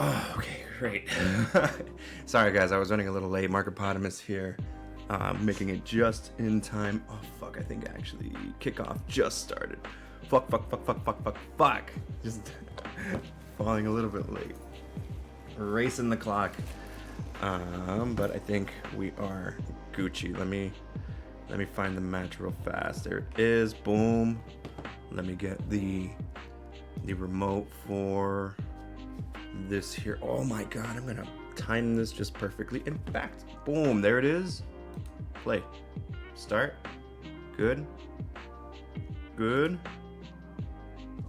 Oh, okay, great. Sorry, guys, I was running a little late. Markopotamus here, making it just in time. Oh, fuck, I think actually kickoff just started. Fuck. Just falling a little bit late. Racing the clock. But I think we are Gucci. Let me find the match real fast. There it is. Boom. Let me get the remote for this here. Oh my god, I'm gonna time this just perfectly. In fact, boom, there it is. Play. Start. Good.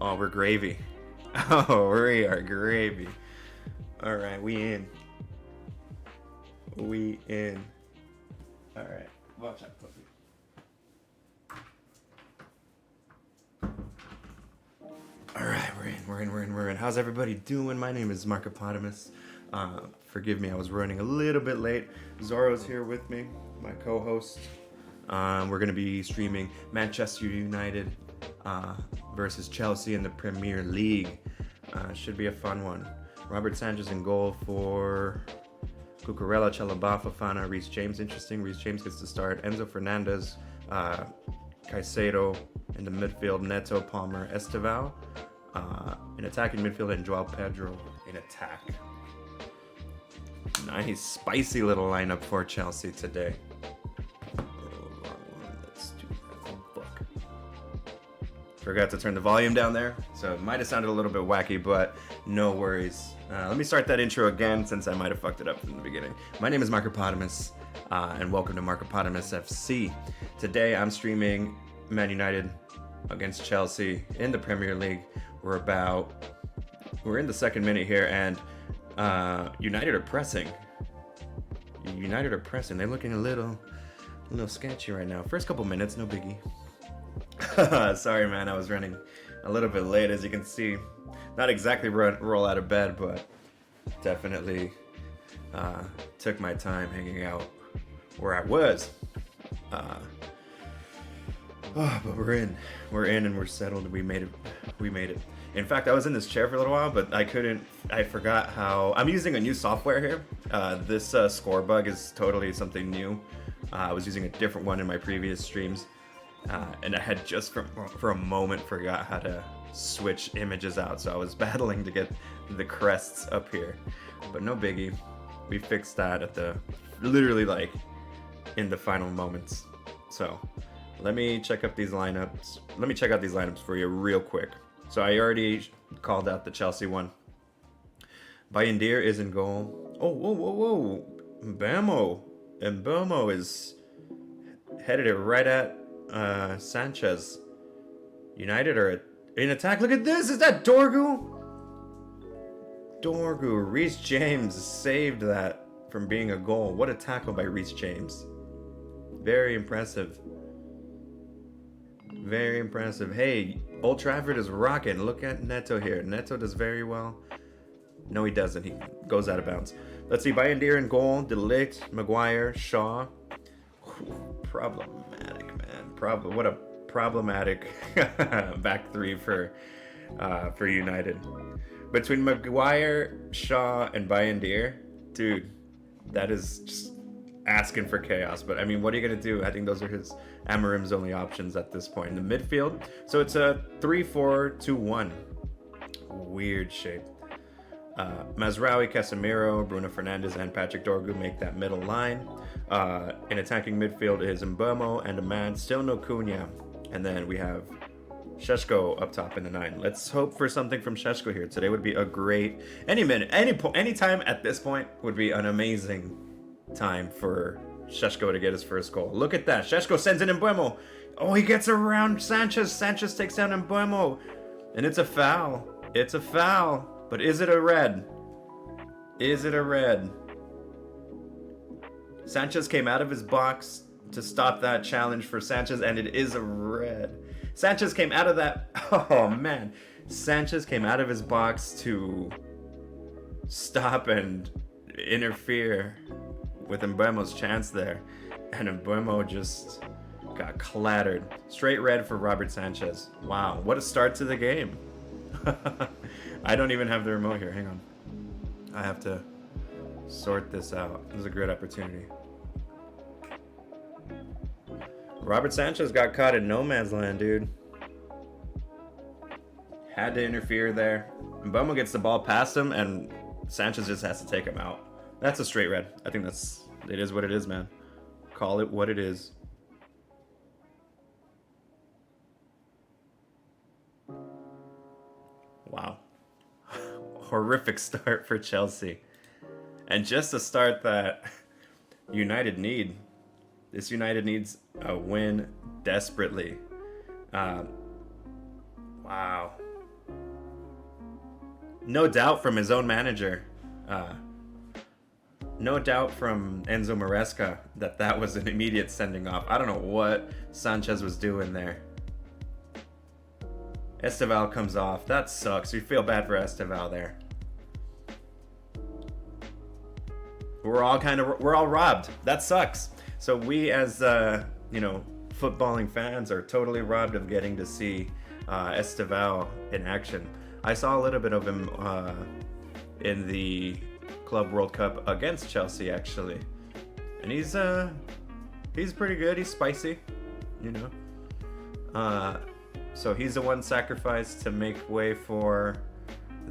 Oh, we're gravy. Oh, we are gravy. Alright, we in. Alright, watch out, puppy. Alright, we're in. How's everybody doing? My name is Markopotamus. Forgive me, I was running a little bit late. Zoro's here with me, my co-host. We're going to be streaming Manchester United versus Chelsea in the Premier League. Should be a fun one. Robert Sanchez in goal for Cucurella, Chalobah, Fofana, Reece James. Interesting. Reece James gets to start. Enzo Fernandez, Caicedo in the midfield. Neto, Palmer, Esteval. In attacking midfield, and Joao Pedro in attack. Nice, spicy little lineup for Chelsea today. Let's do that. Oh, fuck. Forgot to turn the volume down there, so it might have sounded a little bit wacky, but no worries. Let me start that intro again since I might have fucked it up from the beginning. My name is Markopotamus, and welcome to MarkopotamusFC. Today I'm streaming Man United against Chelsea in the Premier League. We're in the second minute here, and United are pressing. They're looking a little sketchy right now. First couple minutes, no biggie. Sorry, man, I was running a little bit late, as you can see. Not exactly roll out of bed, but definitely took my time hanging out where I was. But we're in, and we're settled. We made it. In fact, I was in this chair for a little while, but I forgot how. I'm using a new software here. This score bug is totally something new. I was using a different one in my previous streams, and I had just for a moment forgot how to switch images out, so I was battling to get the crests up here. But no biggie. We fixed that at literally like in the final moments. So let me check out these lineups for you real quick. So I already called out the Chelsea one. Bayindir is in goal. Oh, whoa. Mbeumo is headed it right at Sanchez. United are in attack. Look at this. Is that Dorgu? Reece James saved that from being a goal. What a tackle by Reece James. Very impressive. Hey, Old Trafford is rocking. Look at Neto here. Neto does very well. No, he doesn't. He goes out of bounds. Let's see. Bayindir in goal. De Ligt, Maguire, Shaw. Problematic, man. What a problematic back three for United. Between Maguire, Shaw, and Bayindir, dude, that is just asking for chaos. But I mean, what are you gonna do? I think those are his Amarim's only options at this point. In the midfield, so it's a 3-4-2-1. Weird shape. Mazraoui, Casemiro, Bruno Fernandes, and Patrick Dorgu make that middle line. In attacking midfield is Mbeumo and Ahmad, still no Cunha, and then we have Šeško up top in the 9. Let's hope for something from Šeško here. Today would be a great any time at this point would be an amazing time for Šeško to get his first goal. Look at that. Šeško sends in Mbeumo. Oh, he gets around Sanchez. Sanchez takes down Mbeumo. And it's a foul. But is it a red? Sanchez came out of his box to stop that challenge for Sanchez, and it is a red. Sanchez came out of that. Oh, man. Sanchez came out of his box to stop and interfere with Mbeumo's chance there, and Mbeumo just got clattered. Straight red for Robert Sanchez. Wow, what a start to the game. I don't even have the remote here. Hang on. I have to sort this out. This is a great opportunity. Robert Sanchez got caught in no man's land, dude. Had to interfere there. Mbeumo gets the ball past him, and Sanchez just has to take him out. That's a straight red. I think it is what it is, man. Call it what it is. Wow. Horrific start for Chelsea. And just a start that United need. This United needs a win desperately. Wow. No doubt from his own manager. No doubt from Enzo Maresca that was an immediate sending off. I don't know what Sanchez was doing there. Esteval comes off. That sucks. We feel bad for Esteval there. We're all robbed. That sucks. So we as footballing fans are totally robbed of getting to see Esteval in action. I saw a little bit of him in the Club World Cup against Chelsea, actually, and he's pretty good. He's spicy, so he's the one sacrificed to make way for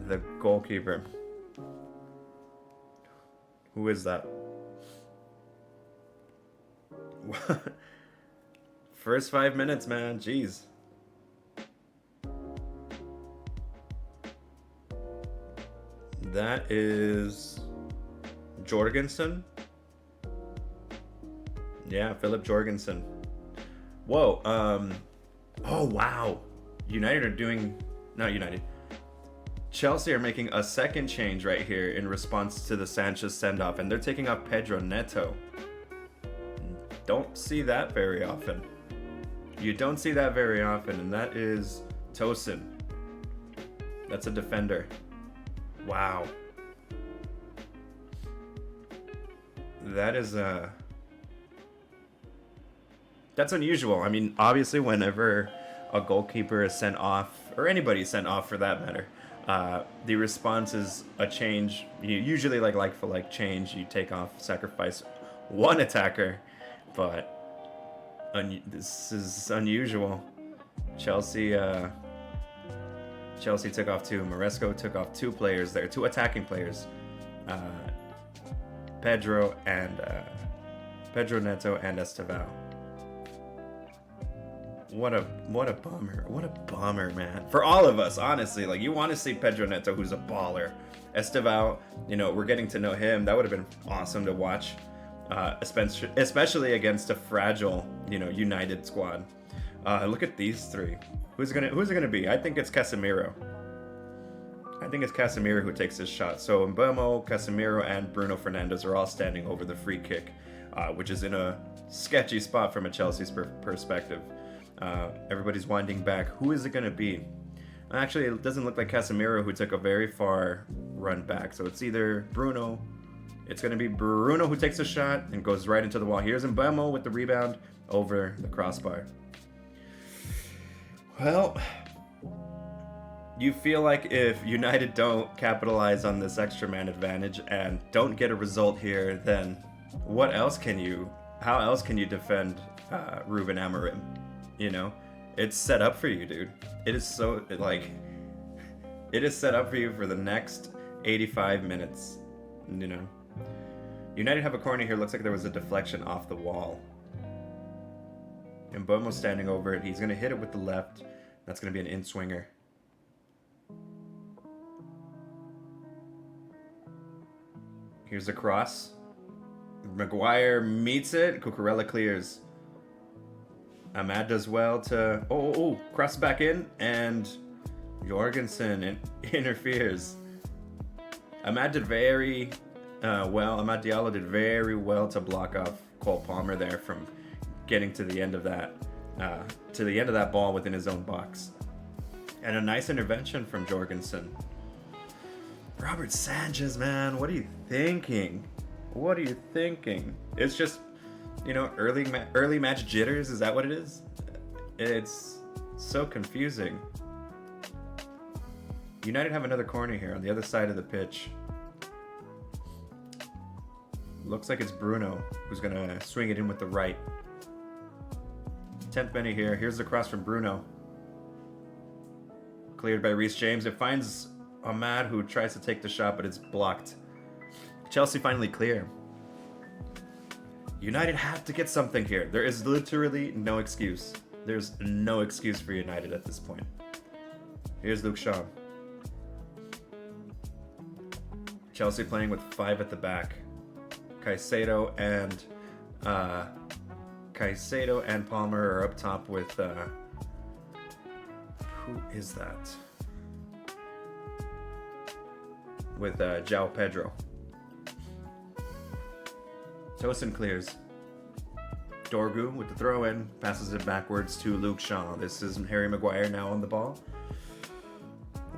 the goalkeeper. Who is that? First 5 minutes, man. Jeez. That is Jorgensen. Yeah, Philip Jorgensen. Whoa. Oh, wow. Chelsea are making a second change right here in response to the Sanchez send-off, and they're taking off Pedro Neto. Don't see that very often. You don't see that very often, and that is Tosin. That's a defender. Wow. That's unusual. I mean, obviously whenever a goalkeeper is sent off, or anybody is sent off for that matter, the response is a change. Usually like for like change, you take off, sacrifice one attacker, but this is unusual. Chelsea took off two. Maresco took off two players there, two attacking players. Pedro Neto and Esteval. What a bummer. What a bummer, man. For all of us, honestly. Like, you want to see Pedro Neto, who's a baller. Esteval, we're getting to know him. That would have been awesome to watch. Especially against a fragile, United squad. Look at these three. Who's it gonna be? I think it's Casemiro. I think it's Casemiro who takes this shot. So Mbeumo, Casemiro, and Bruno Fernandes are all standing over the free kick, which is in a sketchy spot from a Chelsea's perspective. Everybody's winding back. Who is it gonna be? Actually, it doesn't look like Casemiro, who took a very far run back. So it's either Bruno. It's gonna be Bruno who takes a shot and goes right into the wall. Here's Mbeumo with the rebound over the crossbar. Well, you feel like if United don't capitalize on this extra man advantage and don't get a result here, then how else can you defend Ruben Amorim? It's set up for you, dude. It is set up for you for the next 85 minutes, United have a corner here. Looks like there was a deflection off the wall. And Mbeumo's standing over it. He's going to hit it with the left. That's going to be an in-swinger. Here's a cross. Maguire meets it. Cucurella clears. Ahmad does well to... cross back in. And Jorgensen interferes. Ahmad did very well. Ahmad Diallo did very well to block off Cole Palmer there from getting to the end of that ball within his own box. And a nice intervention from Jorgensen. Robert Sanchez, man, what are you thinking? What are you thinking? It's just, early match jitters. Is that what it is? It's so confusing. United have another corner here on the other side of the pitch. Looks like it's Bruno who's gonna swing it in with the right. 10th minute here. Here's the cross from Bruno. Cleared by Reece James. It finds Ahmad, who tries to take the shot, but it's blocked. Chelsea finally clear. United have to get something here. There is literally no excuse. There's no excuse for United at this point. Here's Luke Shaw. Chelsea playing with 5 at the back. Caicedo and Palmer are up top with who is that? With João Pedro. Tosin clears. Dorgu with the throw in, passes it backwards to Luke Shaw. This is Harry Maguire now on the ball.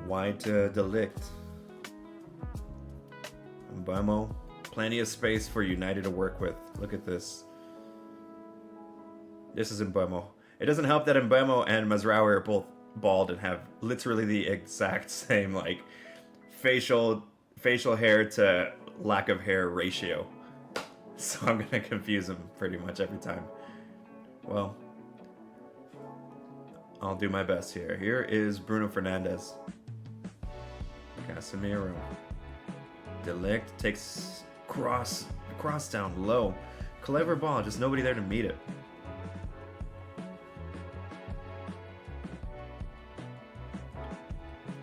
Wide to De Ligt. Mbeumo. Plenty of space for United to work with. Look at this. This is Mbeumo. It doesn't help that Mbeumo and Mazraoui are both bald and have literally the exact same like facial hair to lack of hair ratio. So I'm gonna confuse them pretty much every time. Well, I'll do my best here. Here is Bruno Fernandes. Casemiro. De Ligt takes cross down low. Clever ball, just nobody there to meet it.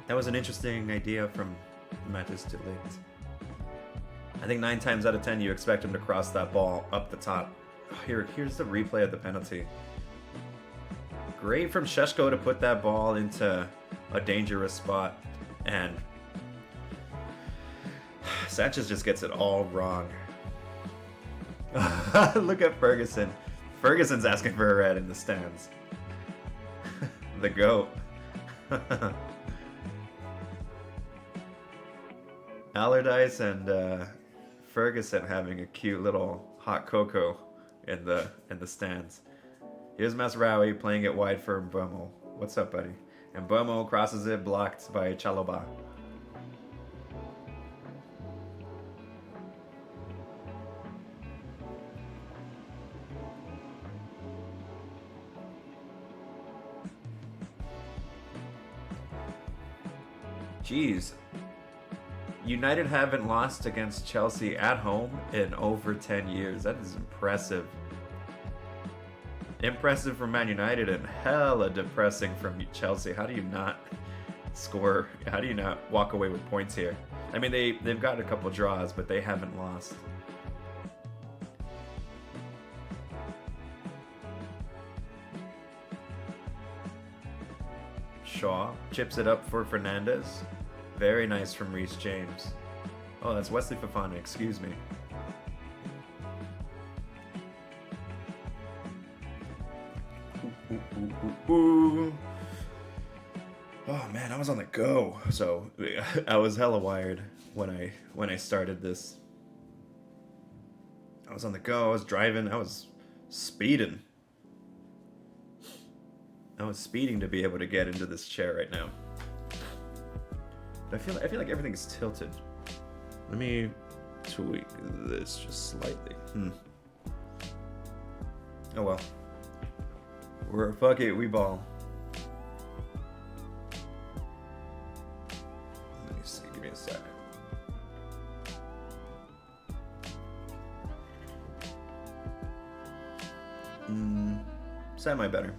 That was an interesting idea from Matthijs de Ligt. I think 9 times out of 10 you expect him to cross that ball up the top. Here's the replay of the penalty. Great from Šeško to put that ball into a dangerous spot, and Sanchez just gets it all wrong. Look at Ferguson. Ferguson's asking for a red in the stands. The GOAT. Allardyce and Ferguson having a cute little hot cocoa in the stands. Here's Mazraoui playing it wide for Mbeumo. What's up, buddy? And Mbeumo crosses it, blocked by Chalobah. Jeez. United haven't lost against Chelsea at home in over 10 years. That is impressive. Impressive from Man United and hella depressing from Chelsea. How do you not score? How do you not walk away with points here? I mean, they've got a couple draws, but they haven't lost. Shaw chips it up for Fernandes. Very nice from Reece James. Oh, that's Wesley Fofana, excuse me. Ooh. Oh man, I was on the go. So I was hella wired when I started this. I was on the go, I was driving, I was speeding. I was speeding to be able to get into this chair right now. But I feel like everything's tilted. Let me tweak this just slightly. Oh well. Fuck it, we ball. Let me see, give me a sec. Semi better.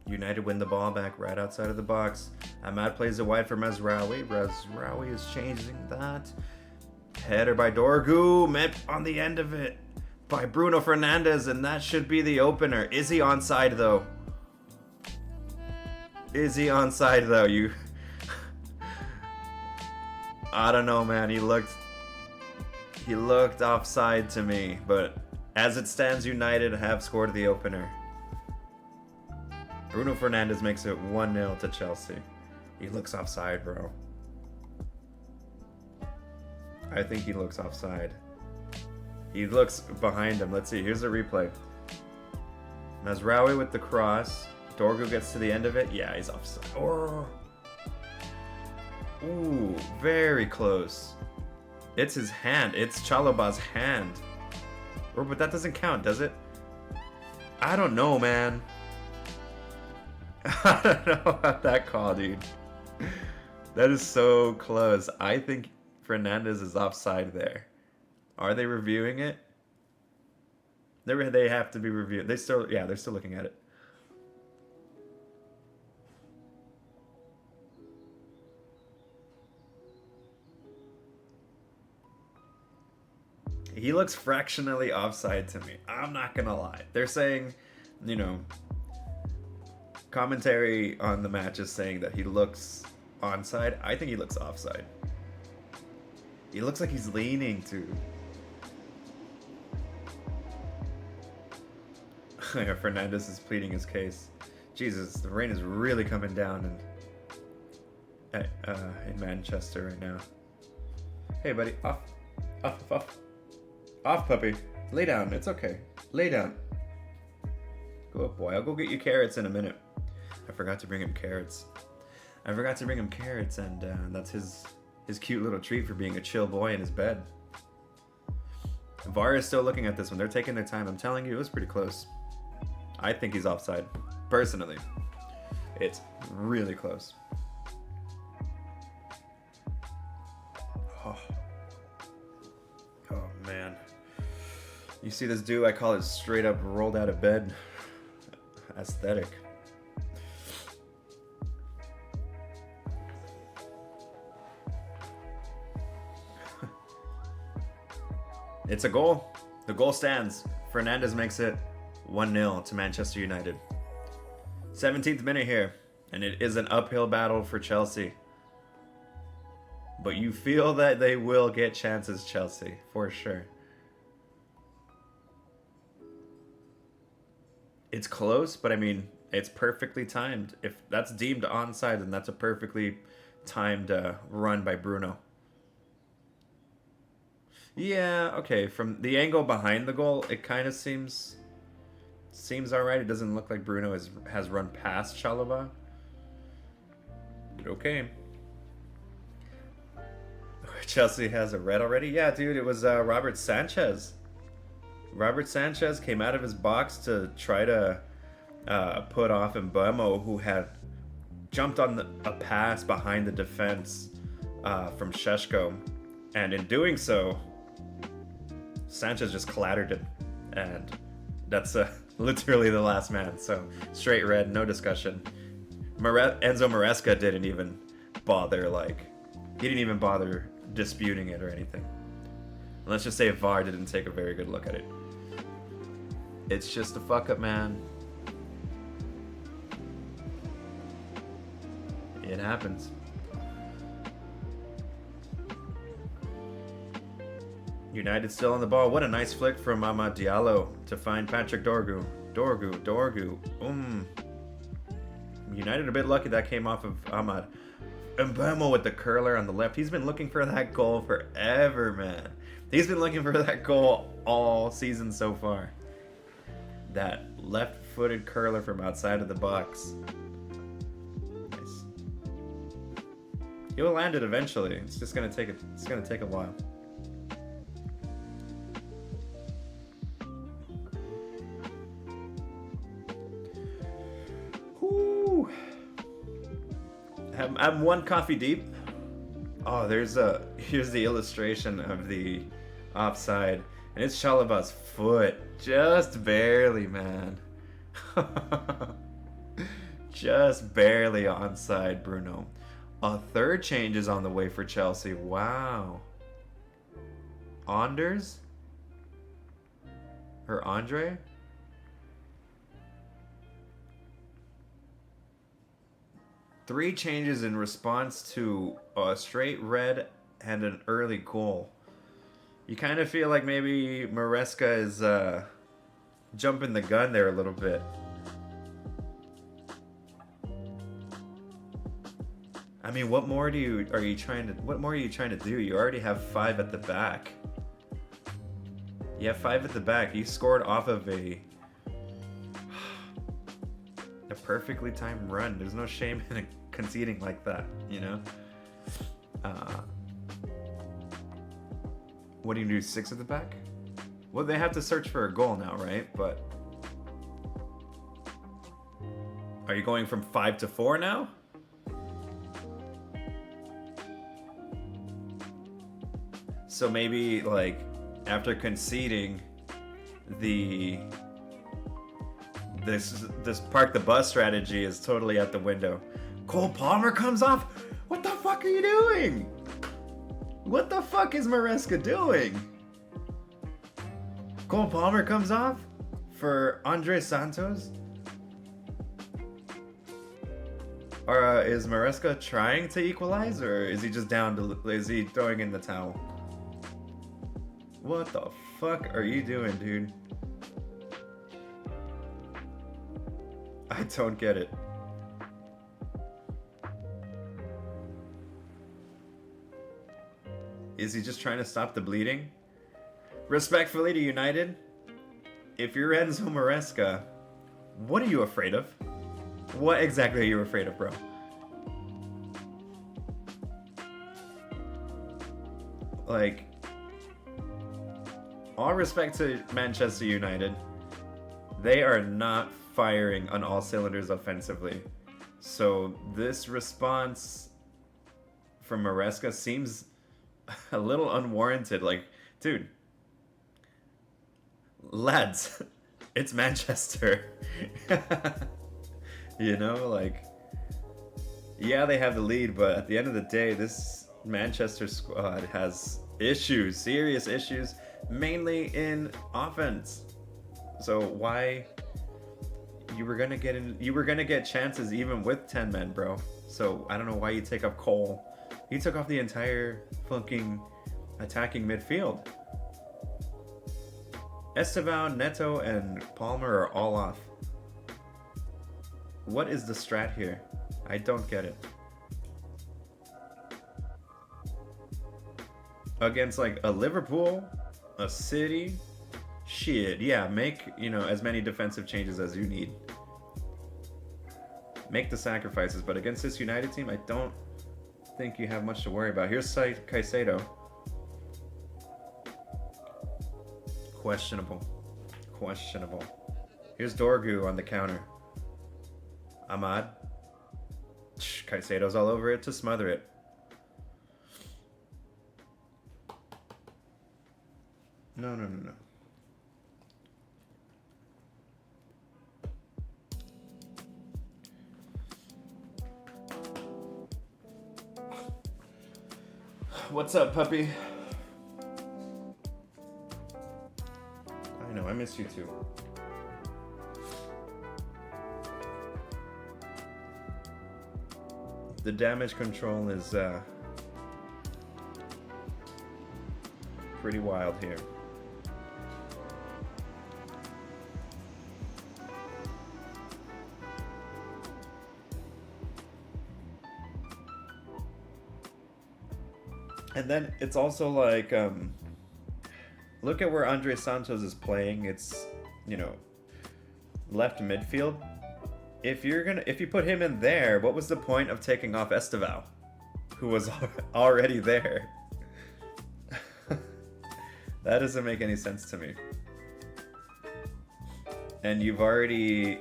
United win the ball back right outside of the box. Ahmad plays it wide for Mazraoui. Mazraoui is changing that. Header by Dorgu, met on the end of it by Bruno Fernandes, and that should be the opener. Is he onside though? Is he onside though? I don't know, man. He looked offside to me, but as it stands, United have scored the opener. Bruno Fernandes makes it 1-0 to Chelsea. He looks offside, bro. I think he looks offside. He looks behind him. Let's see. Here's a replay. Mazraoui with the cross. Dorgu gets to the end of it. Yeah, he's offside. Oh. Ooh, very close. It's his hand. It's Chaloba's hand. Or, but that doesn't count, does it? I don't know, man. I don't know about that call, dude. That is so close. I think Fernandez is offside there. Are they reviewing it? They have to be reviewed. They're still looking at it. He looks fractionally offside to me. I'm not gonna lie. They're saying, you know, commentary on the match is saying that he looks onside. I think he looks offside. He looks like he's leaning to. Fernandez is pleading his case. Jesus, the rain is really coming down in Manchester right now. Hey, buddy, off, puppy. Lay down. It's okay. Lay down. Go up, boy. I'll go get you carrots in a minute. I forgot to bring him carrots. And that's his cute little treat for being a chill boy in his bed. VAR is still looking at this one. They're taking their time. I'm telling you, it was pretty close. I think he's offside. Personally. It's really close. Oh, man. You see this dude? I call it straight up rolled out of bed aesthetic. It's a goal. The goal stands. Fernandez makes it 1-0 to Manchester United. 17th minute here, and it is an uphill battle for Chelsea. But you feel that they will get chances, Chelsea, for sure. It's close, but I mean, it's perfectly timed. If that's deemed onside, then that's a perfectly timed run by Bruno. Yeah, okay. From the angle behind the goal, it kind of seems alright. It doesn't look like Bruno has run past Chalobah. But okay. Chelsea has a red already? Yeah, dude, it was Robert Sanchez. Robert Sanchez came out of his box to try to put off Mbeumo, who had jumped on a pass behind the defense from Šeško. And in doing so, Sanchez just clattered him. And that's literally the last man. So straight red, no discussion. Enzo Maresca didn't even bother, disputing it or anything. Let's just say VAR didn't take a very good look at it. It's just a fuck up, man. It happens. United still on the ball. What a nice flick from Amad Diallo to find Patrick Dorgu. Dorgu. United a bit lucky that came off of Amad. Mbeumo with the curler on the left. He's been looking for that goal forever, man. He's been looking for that goal all season so far. That left-footed curler from outside of the box. Nice. He'll land it eventually. It's just gonna take a while. Whoo. I'm one coffee deep. Oh, here's the illustration of the offside, and it's Chalobah's foot, just barely, man. Just barely onside, Bruno. A third change is on the way for Chelsea. Wow. Anders? Or Andre? Three changes in response to a straight red and an early goal. You kind of feel like maybe Maresca is jumping the gun there a little bit. I mean, what more are you trying to do? You already have 5 at the back. You have 5 at the back. You scored off of a perfectly timed run. There's no shame in conceding like that, you know? What do you do, 6 at the back? Well, they have to search for a goal now, right? But are you going from 5 to 4 now? So maybe, like, after conceding, this park the bus strategy is totally out the window. Cole Palmer comes off? What the fuck are you doing? What the fuck is Maresca doing? Cole Palmer comes off for Andre Santos? Or is Maresca trying to equalize, or is he just down to, is he throwing in the towel? What the fuck are you doing, dude? I don't get it. Is he just trying to stop the bleeding? Respectfully to United, if you're Enzo Maresca, what are you afraid of? What exactly are you afraid of, bro? Like, all respect to Manchester United, they are not firing on all cylinders offensively. So this response from Maresca seems a little unwarranted. Like, dude, lads, it's Manchester. You know, like, yeah, they have the lead, but at the end of the day, this Manchester squad has issues, serious issues, mainly in offense. So why you were gonna get chances even with 10 men, bro. So I don't know why you take off Cole. You took off the entire fucking attacking midfield. Esteban, Neto, and Palmer are all off. What is the strat here? I don't get it. Against like a Liverpool, a City, shit, yeah, make, you know, as many defensive changes as you need. Make the sacrifices, but against this United team, I don't think you have much to worry about. Here's Caicedo. Questionable. Here's Dorgu on the counter. Ahmad. Caicedo's all over it to smother it. No. What's up, puppy? I know, I miss you too. The damage control is pretty wild here. And then it's also like, look at where Andre Santos is playing. It's, you know, left midfield. If you put him in there, what was the point of taking off Esteval, who was already there? That doesn't make any sense to me. And you've already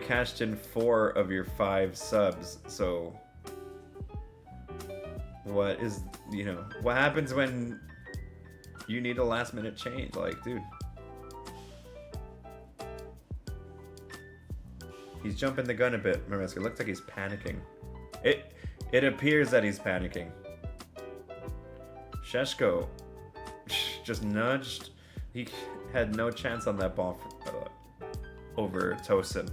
cashed in 4 of your 5 subs, so what happens when you need a last minute change? Like, dude, he's jumping the gun a bit, Maresca. It looks like he's panicking. It appears that he's panicking. Sheshko just nudged. He had no chance on that ball over Tosin.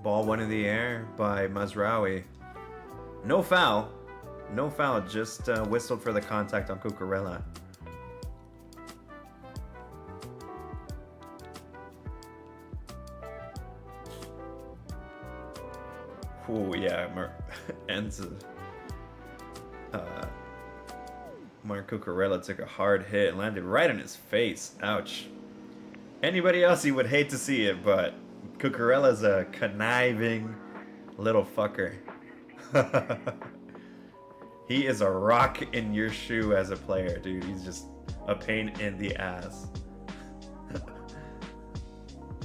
Ball won in the air by Mazraoui. No foul, just whistled for the contact on Cucurella. Ooh, yeah, Mark Cucurella took a hard hit and landed right in his face. Ouch. Anybody else, you would hate to see it, but Cucurella's a conniving little fucker. He is a rock in your shoe as a player, dude. He's just a pain in the ass.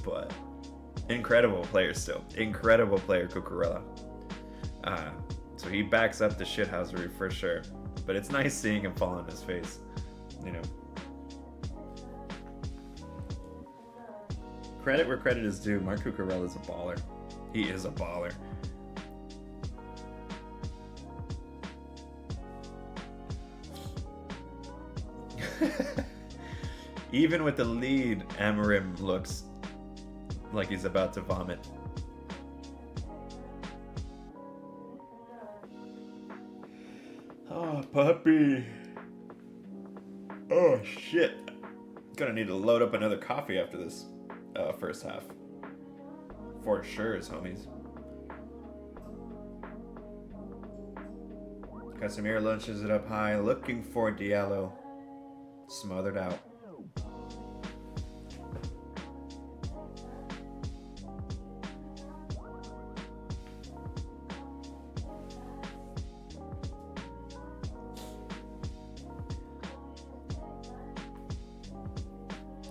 But incredible player still. Incredible player, Cucurella. So he backs up the shithousery for sure. But it's nice seeing him fall on his face, you know. Credit where credit is due. Mark Cucurella is a baller. He is a baller. Even with the lead, Amarim looks like he's about to vomit. Oh, puppy. Oh, shit. Gonna need to load up another coffee after this first half. For sure, homies. Casemiro launches it up high, looking for Diallo. Smothered out.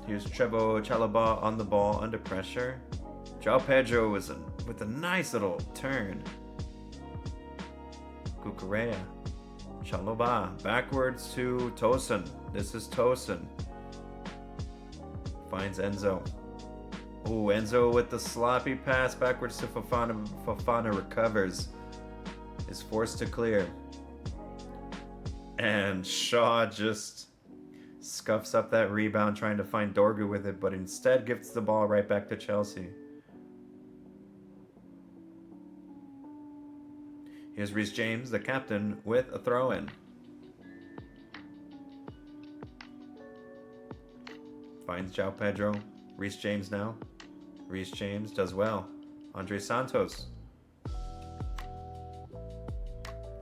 Here's Trevo Chalobah on the ball under pressure. João Pedro was with a nice little turn. Cucurella. Chalobah backwards to Tosin. This is Tosin. Finds Enzo. Oh, Enzo with the sloppy pass backwards to Fofana. Fofana recovers. Is forced to clear. And Shaw just scuffs up that rebound trying to find Dorgu with it, but instead gives the ball right back to Chelsea. Here's Reece James, the captain, with a throw-in. Finds João Pedro. Reece James now. Reece James does well. Andre Santos.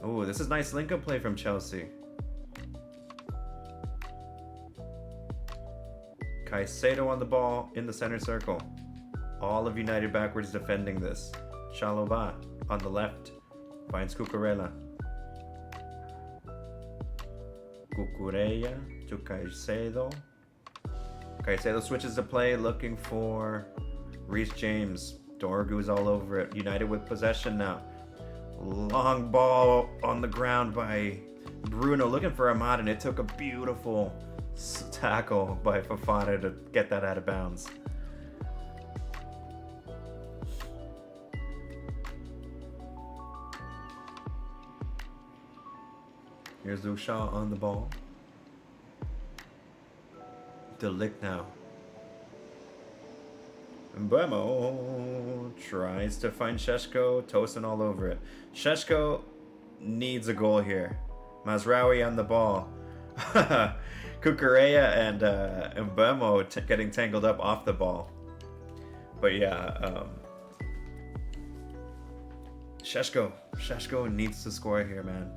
Ooh, this is nice link-up play from Chelsea. Caicedo on the ball in the center circle. All of United backwards defending this. Chalobah on the left. Finds Cucurella. Cucurella to Caicedo. Caicedo switches the play looking for Reece James. Dorgu's all over it. United with possession now. Long ball on the ground by Bruno looking for Ahmad, and it took a beautiful tackle by Fofana to get that out of bounds. Here's Usha on the ball. Delict now. Mbemo tries to find Šeško. Tosin all over it. Šeško needs a goal here. Mazraoui on the ball. Cucurella and Mbemo getting tangled up off the ball. But yeah, Šeško needs to score here, man.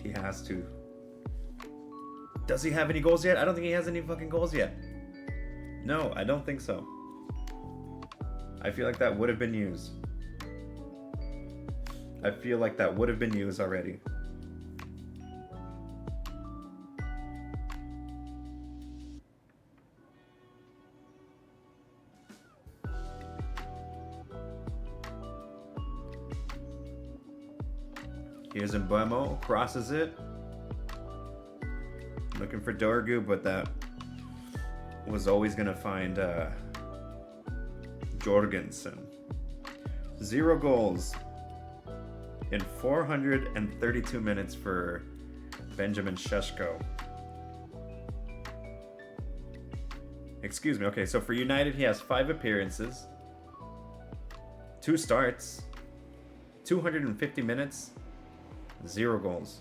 He has to. Does he have any goals yet? I don't think he has any fucking goals yet. No, I don't think so. I feel like that would have been used. I feel like that would have been used already. Here's Mbemo, crosses it. Looking for Dorgu, but that was always going to find Jorgensen. 0 goals in 432 minutes for Benjamin Šeško. Excuse me. Okay, so for United, he has 5 appearances, 2 starts, 250 minutes, 0 goals.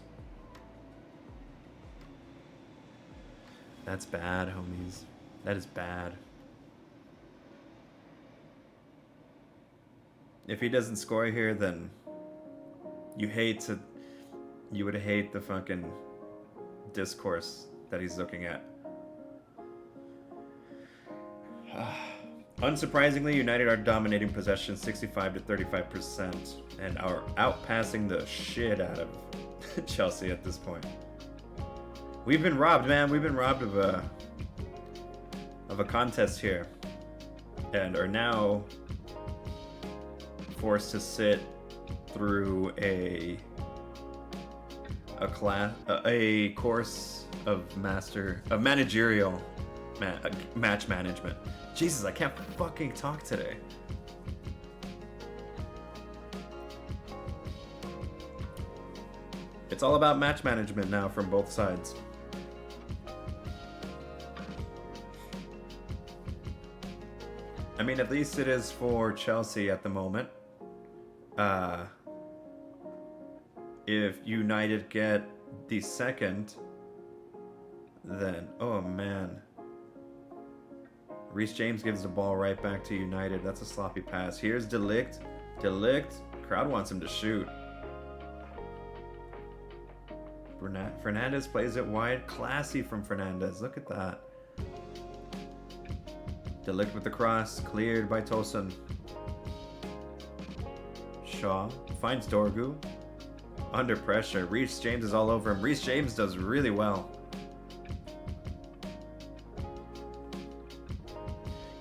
That's bad, homies. That is bad. If he doesn't score here, then you would hate the fucking discourse that he's looking at. Unsurprisingly, United are dominating possession 65 to 35% and are outpassing the shit out of Chelsea at this point. We've been robbed, man. We've been robbed of a contest here, and are now forced to sit through a course of managerial match management. Jesus, I can't fucking talk today. It's all about match management now from both sides. I mean, at least it is for Chelsea at the moment. If United get the second, then, oh man. Reece James gives the ball right back to United. That's a sloppy pass. Here's De Ligt. De Ligt. Crowd wants him to shoot. Fernandez plays it wide. Classy from Fernandez. Look at that. De Ligt with the cross. Cleared by Tosun. Shaw finds Dorgu. Under pressure. Reece James is all over him. Reece James does really well.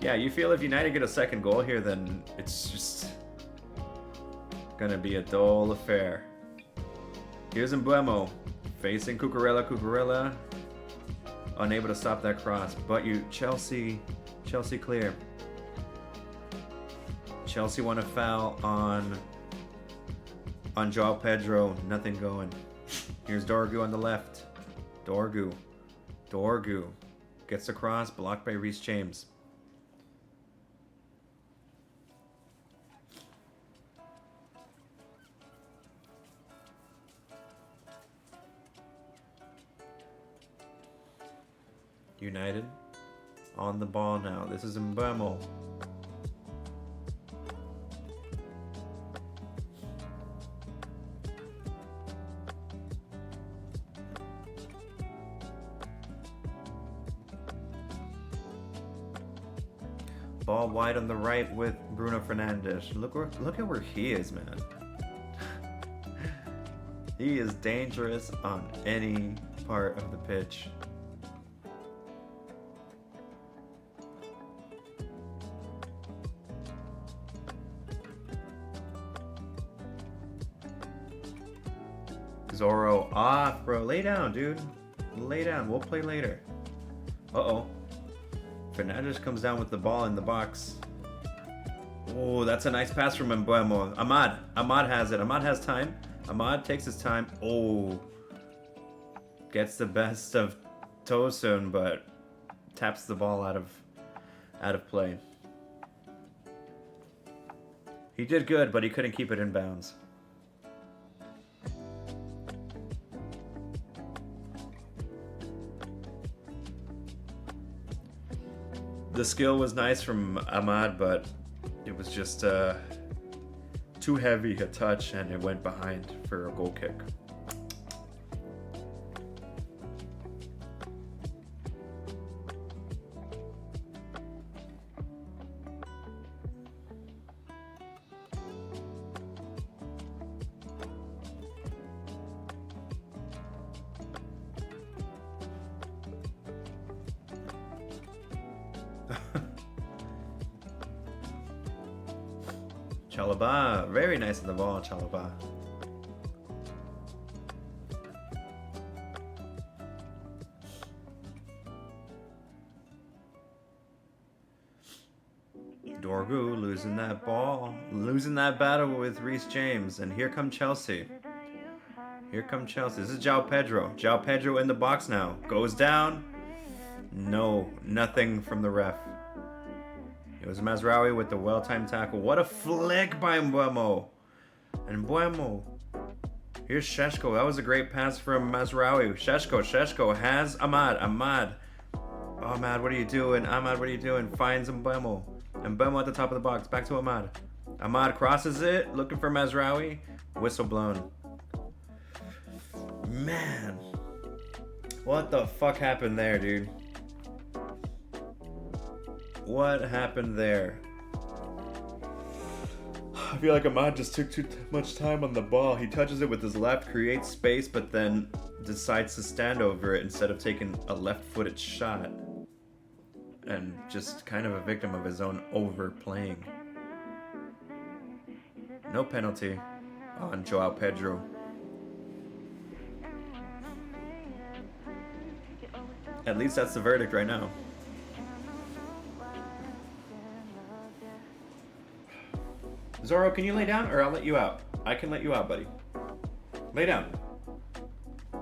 Yeah, you feel if United get a second goal here, then it's just gonna be a dull affair. Here's Mbeumo facing Cucurella. Cucurella unable to stop that cross, but Chelsea clear. Chelsea want to foul on Joao Pedro. Nothing going. Here's Dorgu on the left. Dorgu gets across, blocked by Reece James. United on the ball now. This is Mbeumo. Ball wide on the right with Bruno Fernandes. Look at where he is, man. He is dangerous on any part of the pitch. Zorro off, bro. Lay down, dude. Lay down. We'll play later. Uh-oh. Fernandes comes down with the ball in the box. Oh, that's a nice pass from Mbeumo. Ahmad has it. Ahmad has time. Ahmad takes his time. Oh. Gets the best of Tosun, but taps the ball out of play. He did good, but he couldn't keep it in bounds. The skill was nice from Ahmad, but it was just too heavy a touch, and it went behind for a goal kick. Chalobah, very nice on the ball, Chalobah. Dorgu losing that ball, losing that battle with Reece James, and here come Chelsea. Here come Chelsea. This is João Pedro. João Pedro in the box now. Goes down. No, nothing from the ref. It was Mazraoui with the well-timed tackle. What a flick by Mbeumo. And Mbeumo. Here's Šeško. That was a great pass from Mazraoui. Šeško has Ahmad. Ahmad, what are you doing? Ahmad, what are you doing? Finds Mbeumo. And Mbeumo at the top of the box. Back to Ahmad. Ahmad crosses it. Looking for Mazraoui. Whistle blown. Man. What the fuck happened there, dude? What happened there? I feel like Ahmad just took too much time on the ball. He touches it with his left, creates space, but then decides to stand over it instead of taking a left-footed shot. And just kind of a victim of his own overplaying. No penalty on Joao Pedro. At least that's the verdict right now. Zoro, can you lay down or I'll let you out? I can let you out, buddy. Lay down.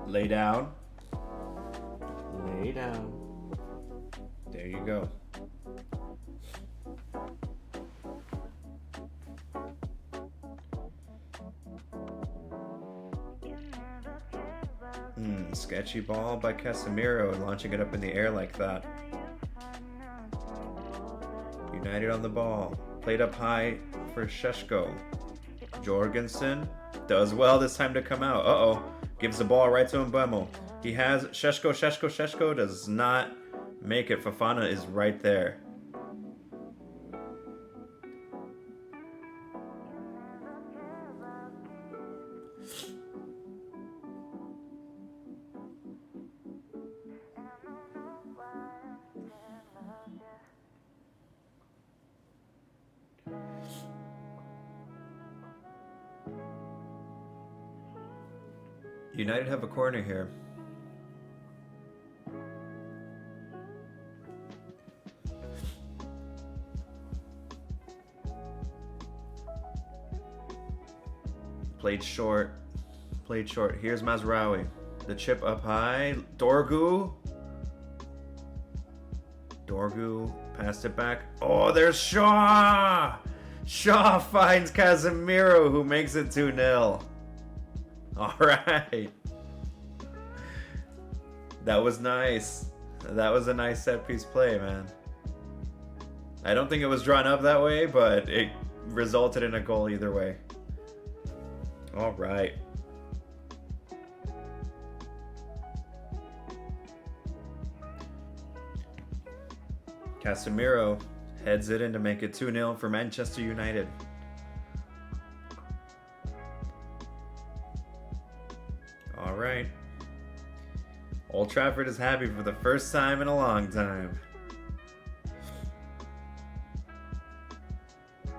Lay down. Lay down. There you go. Sketchy ball by Casemiro, launching it up in the air like that. United on the ball. Played up high for Šeško. Jorgensen does well this time to come out. Uh-oh. Gives the ball right to Mbeumo. He has Šeško does not make it. Fofana is right there. United have a corner here. Played short. Played short. Here's Mazraoui. The chip up high. Dorgu. Dorgu passed it back. Oh, there's Shaw! Shaw finds Casemiro, who makes it 2-0. All right. That was nice. That was a nice set-piece play, man. I don't think it was drawn up that way, but it resulted in a goal either way. All right. Casemiro heads it in to make it 2-0 for Manchester United. All right. Old Trafford is happy for the first time in a long time.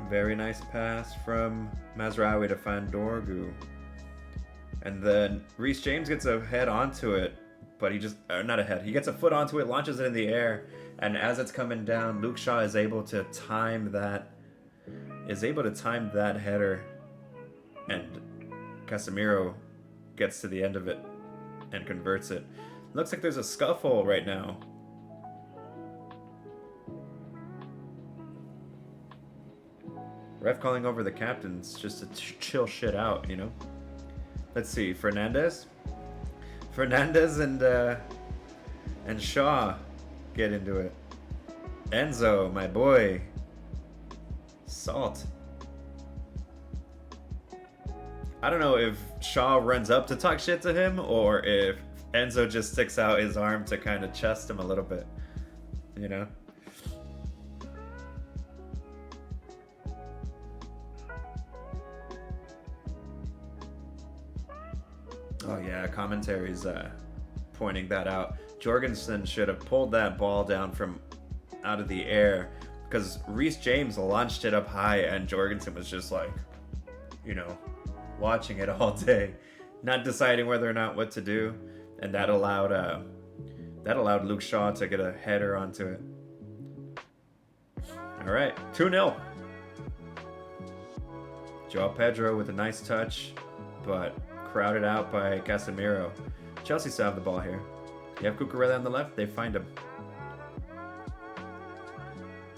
Very nice pass from Mazraoui to find Dorgu. And then Reece James gets a head onto it, but he just, not a head, he gets a foot onto it, launches it in the air, and as it's coming down, Luke Shaw is able to time that header, and Casemiro gets to the end of it and converts it. Looks like there's a scuffle right now. Ref calling over the captains just to chill shit out, you know? Let's see, Fernandez and Shaw get into it. Enzo, my boy. Salt. I don't know if Shaw runs up to talk shit to him or if Enzo just sticks out his arm to kind of chest him a little bit, you know? Oh yeah, commentary's pointing that out. Jorgensen should have pulled that ball down from out of the air because Reece James launched it up high and Jorgensen was just like, you know, watching it all day, not deciding whether or not what to do, and that allowed Luke Shaw to get a header onto it. All right, 2-0. Joao Pedro with a nice touch, but crowded out by Casemiro. Chelsea still have the ball here. You have Cucurella on the left, they find him.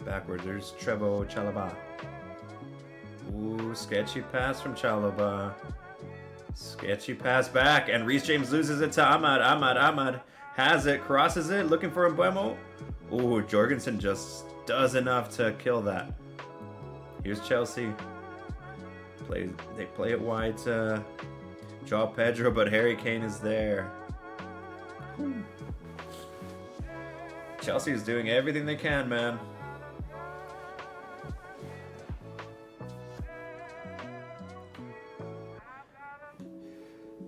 Backward, there's Trevo Chalobah. Ooh, sketchy pass from Chalobah. Sketchy pass back, and Reece James loses it to Ahmad. Ahmad has it, crosses it, looking for Mbeumo. Ooh, Jorgensen just does enough to kill that. Here's Chelsea. They play it wide to Joao Pedro, but Harry Kane is there. Chelsea is doing everything they can, man.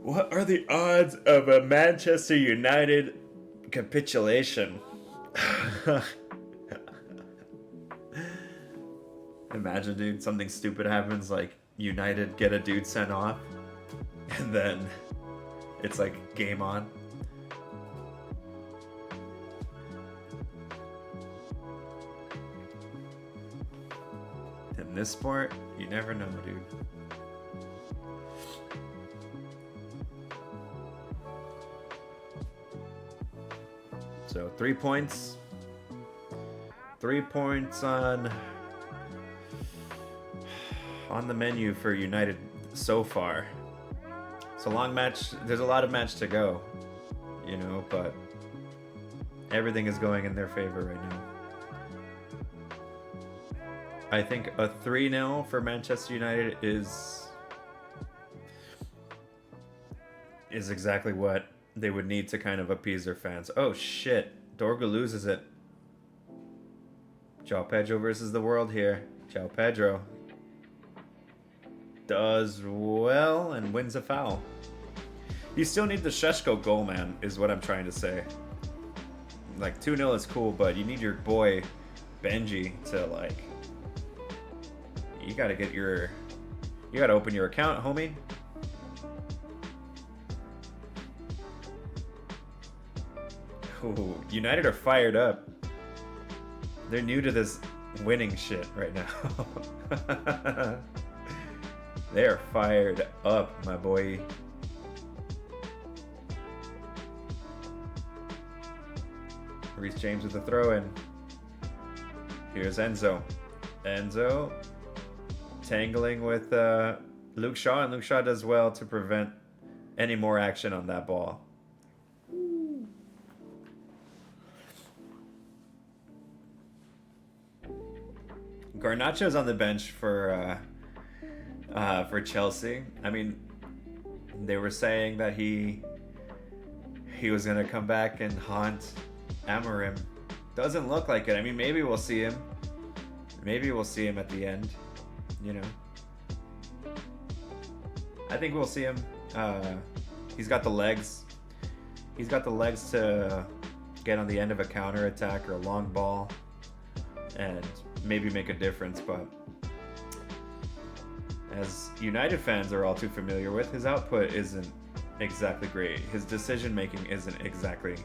What are the odds of a Manchester United capitulation? Imagine, dude, something stupid happens, like United get a dude sent off, and then it's like game on. In this sport, you never know, dude. So 3 points. 3 points on the menu for United so far. It's a long match. There's a lot of match to go, you know, but everything is going in their favor right now. I think a 3-0 for Manchester United is exactly what they would need to kind of appease their fans. Oh shit, Dorga loses it. João Pedro versus the world here. João Pedro does well and wins a foul. You still need the Šeško goal, man, is what I'm trying to say. Like 2-0 is cool, but you need your boy Benji to like. You gotta open your account, homie. Ooh, United are fired up. They're new to this winning shit right now. They're fired up, my boy. Reece James with the throw-in. Here's Enzo. Enzo tangling with Luke Shaw, and Luke Shaw does well to prevent any more action on that ball. Garnacho's on the bench for Chelsea. I mean, they were saying that he was gonna come back and haunt Amorim. Doesn't look like it. I mean, maybe we'll see him. Maybe we'll see him at the end. You know, I think we'll see him. He's got the legs. He's got the legs to get on the end of a counter attack or a long ball, and maybe make a difference. But as United fans are all too familiar with, his output isn't exactly great. His decision making isn't exactly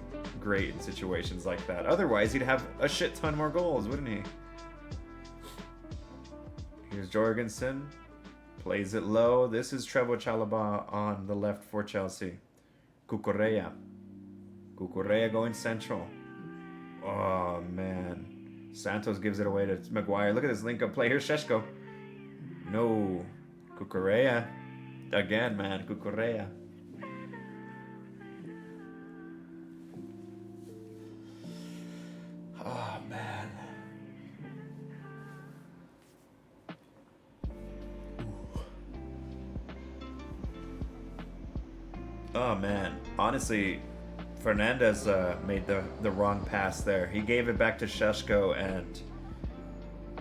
great in situations like that. Otherwise, he'd have a shit ton more goals, wouldn't he? Here's Jorgensen. Plays it low. This is Trevoh Chalobah on the left for Chelsea. Cucurella. Cucurella going central. Oh, man. Santos gives it away to Maguire. Look at this link-up play. Here's Šeško. No. Cucurella. Again, man. Cucurella. Oh, man. Oh, man. Honestly, Fernandez made the wrong pass there. He gave it back to Šeško, and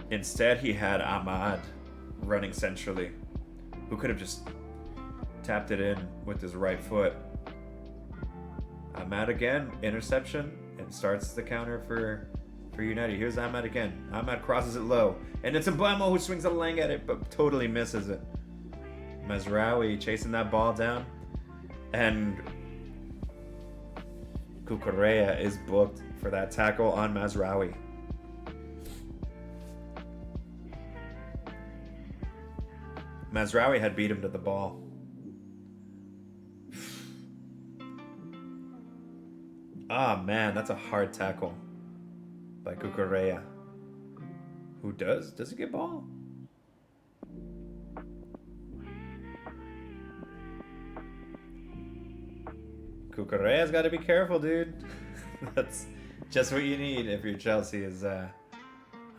instead he had Ahmad running centrally, who could have just tapped it in with his right foot. Ahmad again, interception, and starts the counter for United. Here's Ahmad again. Ahmad crosses it low, and it's Mbeumo who swings a leg at it, but totally misses it. Mazraoui chasing that ball down, and Cucurella is booked for that tackle on Mazraoui. Mazraoui had beat him to the ball. Ah, man, that's a hard tackle by Cucurella. Who does? Does he get ball? Cucurella's got to be careful, dude. That's just what you need if you're Chelsea, is a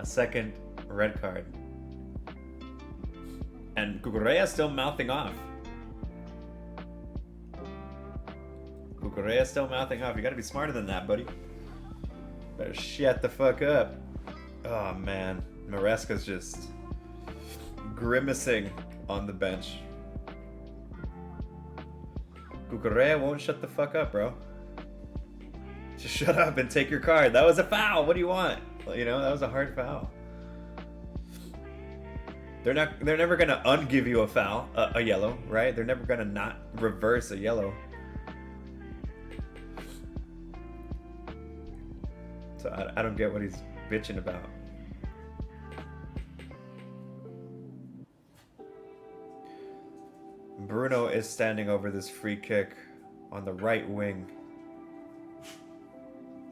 second red card. And Cucurella's still mouthing off. Cucurella's still mouthing off. You gotta be smarter than that, buddy. Better shut the fuck up. Oh, man. Maresca's just grimacing on the bench. Cucurella won't shut the fuck up, bro. Just shut up and take your card. That was a foul. What do you want? You know, that was a hard foul. They're never gonna ungive you a foul, a yellow, right? They're never gonna not reverse a yellow. So I don't get what he's bitching about. Bruno is standing over this free kick on the right wing.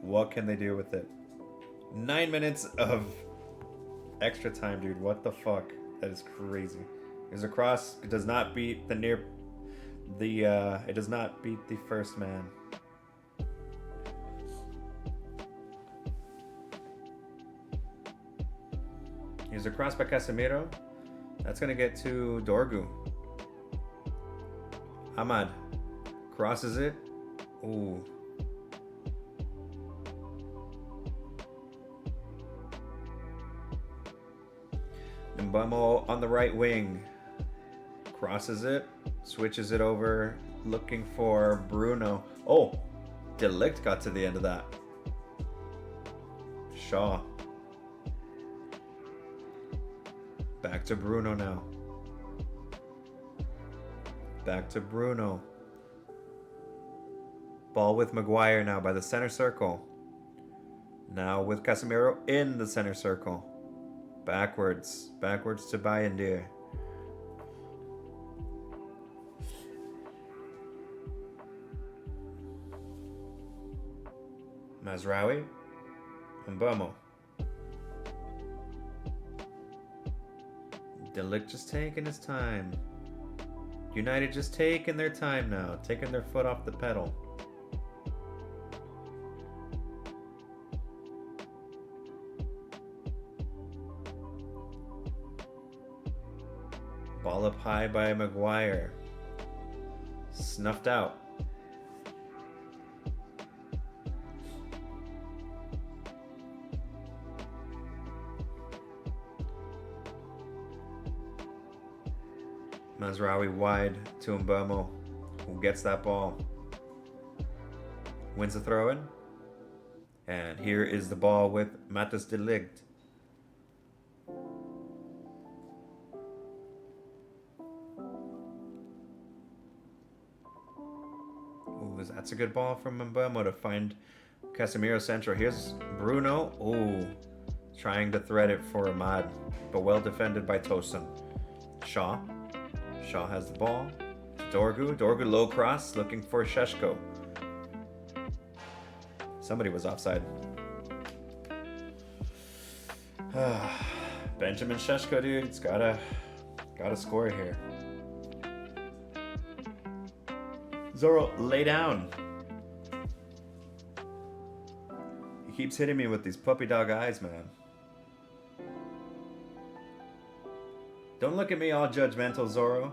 What can they do with it? 9 minutes of extra time, dude. What the fuck? That is crazy. There's a cross. It does not beat it does not beat the first man. Here's a cross by Casemiro. That's gonna get to Dorgu. Ahmad crosses it. Ooh. Mbamo on the right wing. Crosses it. Switches it over. Looking for Bruno. Oh! De Ligt got to the end of that. Shaw. Back to Bruno now. Back to Bruno. Ball with Maguire now by the center circle. Now with Casemiro in the center circle. Backwards. Backwards to Bayendir. Mazraoui. Mbamo. De Ligt just taking his time. United just taking their time now. Taking their foot off the pedal. Ball up high by Maguire. Snuffed out. Mazraoui wide to Mbamo, who gets that ball. Wins the throw-in. And here is the ball with Matthias de Ligt. Ooh, that's a good ball from Mbamo to find Casemiro central. Here's Bruno. Ooh, trying to thread it for Ahmad, but well defended by Tosin. Shaw. Shaw has the ball. Dorgu. Dorgu low cross, looking for Šeško. Somebody was offside. Benjamin Šeško, dude, it's gotta score here. Zorro, lay down. He keeps hitting me with these puppy dog eyes, man. Don't look at me all judgmental, Zorro.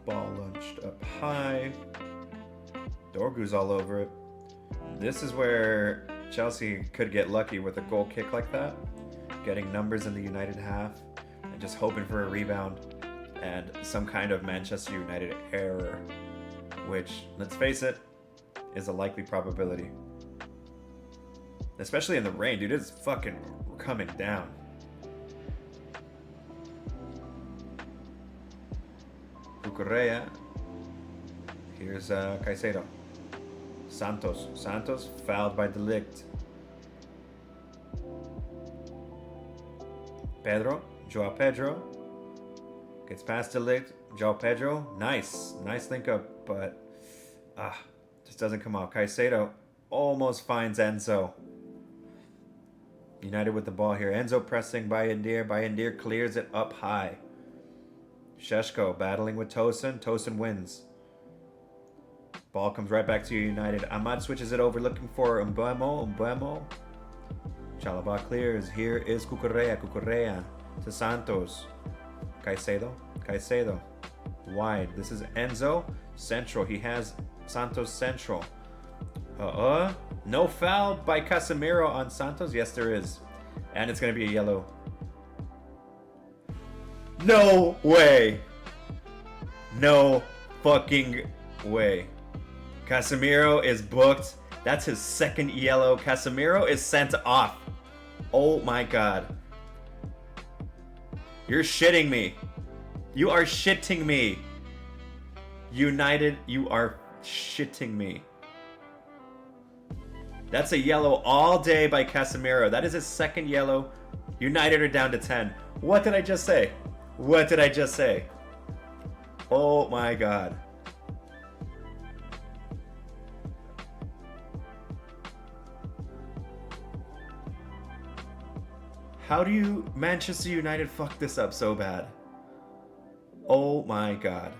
Ball launched up high. Dorgu's all over it. This is where Chelsea could get lucky with a goal kick like that. Getting numbers in the United half. And just hoping for a rebound and some kind of Manchester United error, which, let's face it, is a likely probability. Especially in the rain, dude, it's fucking coming down. Cucurella. Here's Caicedo. Santos fouled by De Ligt. Joao Pedro gets past De Ligt. Joao Pedro, nice link up, but just doesn't come out. Caicedo almost finds Enzo. United with the ball here. Enzo pressing Bayendir. Bayendir clears it up high. Šeško battling with Tosin. Tosin wins. Ball comes right back to United. Ahmad switches it over, looking for Mbeumo. Chalaba clears. Here is Cucurella to Santos. Caicedo. Wide. This is Enzo. Central. He has Santos central. No foul by Casemiro on Santos. Yes, there is. And it's going to be a yellow. No way. No fucking way. Casemiro is booked. That's his second yellow. Casemiro is sent off. Oh my god. You're shitting me. You are shitting me. United, you are shitting me. That's a yellow all day by Casemiro. That is his second yellow. United are down to 10. What did I just say? What did I just say? Oh my god. How do you Manchester United fuck this up so bad? Oh my god.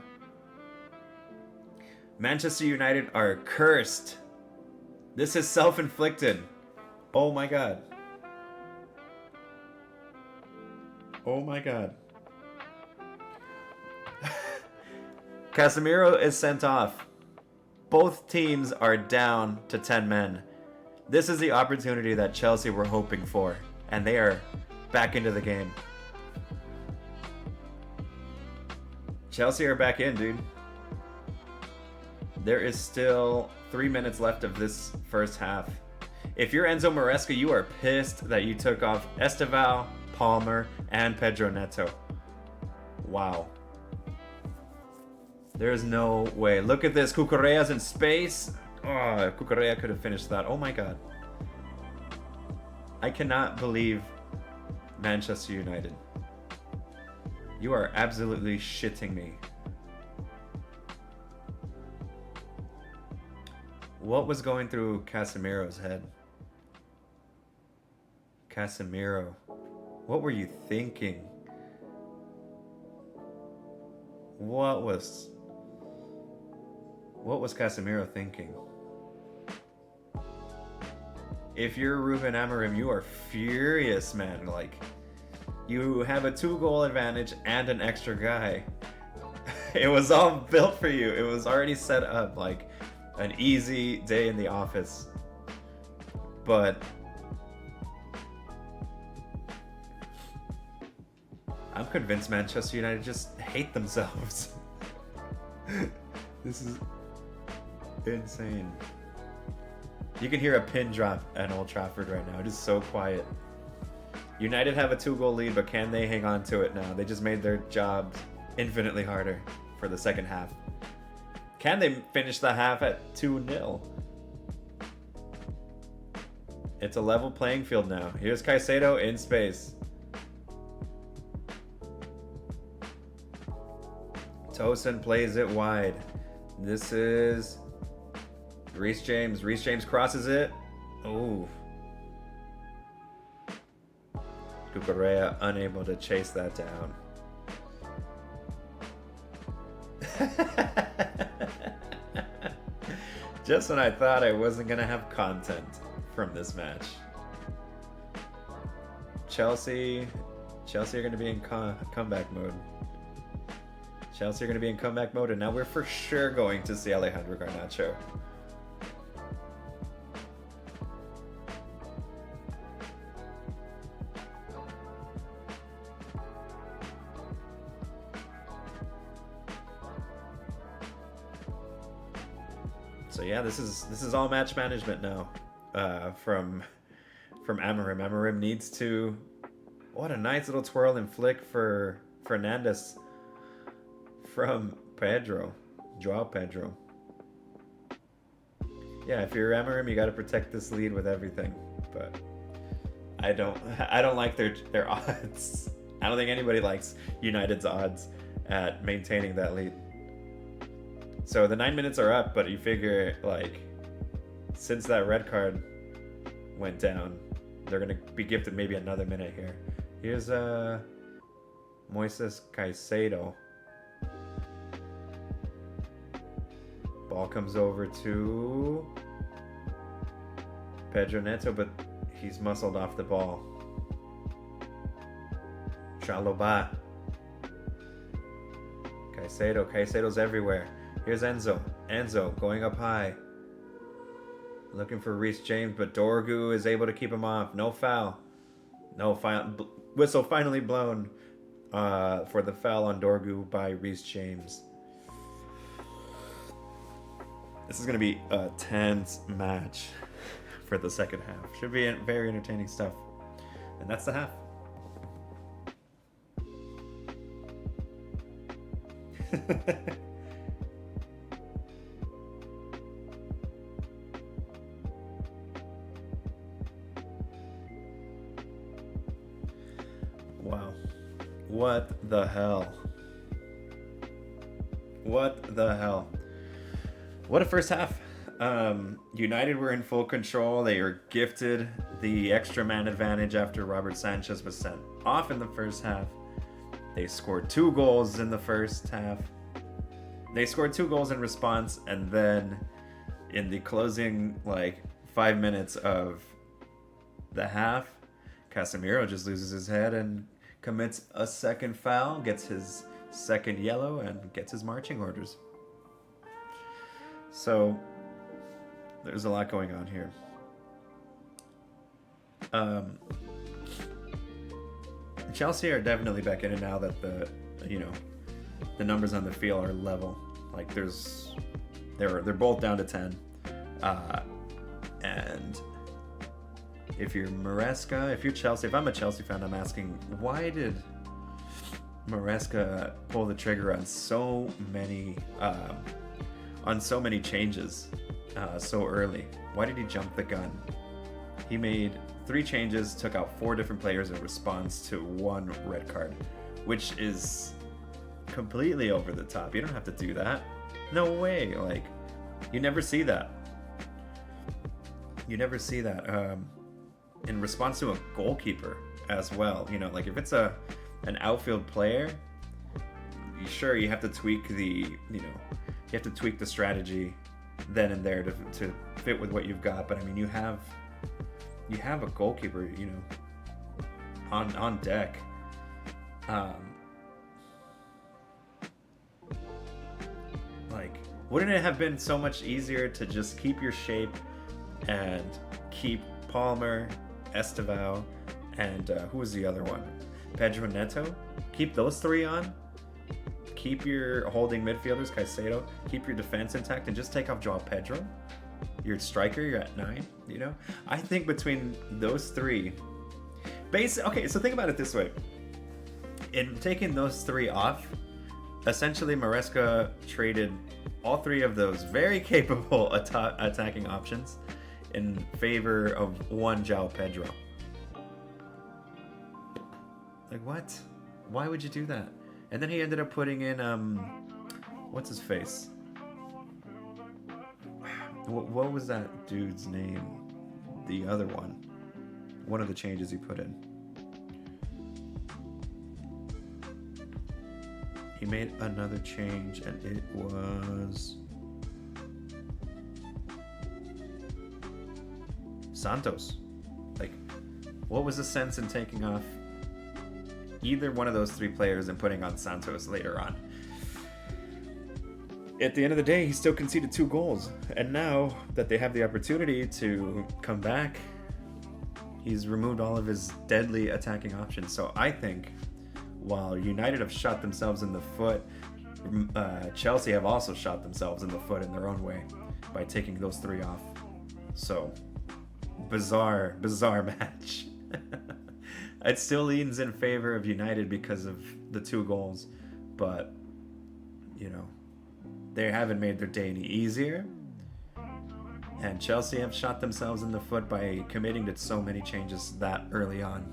Manchester United are cursed. This is self-inflicted. Oh my god. Oh my god. Casemiro is sent off. Both teams are down to 10 men. This is the opportunity that Chelsea were hoping for. And they are back into the game. Chelsea are back in, dude. There is still 3 minutes left of this first half. If you're Enzo Maresca, you are pissed that you took off Esteval, Palmer, and Pedro Neto. Wow. There's no way. Look at this. Cucurella's in space. Oh, Cucurella could have finished that. Oh my god. I cannot believe Manchester United. You are absolutely shitting me. What was going through Casemiro's head? Casemiro. What were you thinking? What was Casemiro thinking? If you're Ruben Amorim, you are furious, man. Like, you have a 2-goal advantage and an extra guy. It was all built for you. It was already set up like an easy day in the office. But I'm convinced Manchester United just hate themselves. This is insane. You can hear a pin drop at Old Trafford right now. It is so quiet. United have a 2-goal lead, but can they hang on to it now? They just made their jobs infinitely harder for the second half. Can they finish the half at 2-0? It's a level playing field now. Here's Caicedo in space. Tosin plays it wide. This is Reece James. Reece James crosses it. Oh. Cucurella unable to chase that down. Just when I thought I wasn't going to have content from this match. Chelsea are going to be in comeback mode. Chelsea are going to be in comeback mode, and now we're for sure going to see Alejandro Garnacho. So yeah, this is all match management now from Amorim. Amorim needs to. What a nice little twirl and flick for Fernandes from Joao Pedro. Yeah, if you're Amorim, you got to protect this lead with everything. But I don't like their odds. I don't think anybody likes United's odds at maintaining that lead. So the 9 minutes are up, but you figure, like, since that red card went down, they're going to be gifted maybe another minute here. Here's Moises Caicedo. Ball Ball comes over to Pedro Neto, but he's muscled off the ball. Chalobah. Caicedo's everywhere. Here's Enzo. Enzo going up high. Looking for Reece James, but Dorgu is able to keep him off. No foul. No whistle finally blown for the foul on Dorgu by Reece James. This is going to be a tense match for the second half. Should be very entertaining stuff. And that's the half. Wow. What the hell? What the hell? What a first half. United were in full control. They were gifted the extra man advantage after Robert Sanchez was sent off in the first half. They scored 2 goals in the first half. They scored 2 goals in response, and then in the closing 5 minutes of the half, Casemiro just loses his head and commits a second foul, gets his second yellow, and gets his marching orders. So there's a lot going on here. Chelsea are definitely back in it now that the numbers on the field are level. They're both down to 10. And if you're Maresca, if you're Chelsea, if I'm a Chelsea fan, I'm asking, why did Maresca pull the trigger on so many changes so early? Why did he jump the gun? He made 3 changes, took out 4 different players in response to 1 red card, which is completely over the top. You don't have to do that. No way. You never see that. You never see that. In response to a goalkeeper as well. If it's an outfield player, sure, you have to tweak the strategy then and there to fit with what you've got. But I mean, you have a goalkeeper, on deck. Wouldn't it have been so much easier to just keep your shape and keep Palmer, Estevao, and who was the other one? Pedro Neto? Keep those 3 on. Keep your holding midfielders, Caicedo. Keep your defense intact and just take off Joao Pedro. Your striker, you're at 9. I think between those 3, okay, so think about it this way. In taking those 3 off, essentially Maresca traded all 3 of those very capable attacking options in favor of 1 Joao Pedro. What? Why would you do that? And then he ended up putting in what's his face? What was that dude's name? The other one. One of the changes he put in. He made another change, and it was Santos. What was the sense in taking off either one of those 3 players and putting on Santos later on? At the end of the day, he still conceded 2 goals. And now that they have the opportunity to come back, he's removed all of his deadly attacking options. So I think while United have shot themselves in the foot, Chelsea have also shot themselves in the foot in their own way by taking those 3 off. So bizarre match. It still leans in favor of United because of the 2 goals, but they haven't made their day any easier. And Chelsea have shot themselves in the foot by committing to so many changes that early on.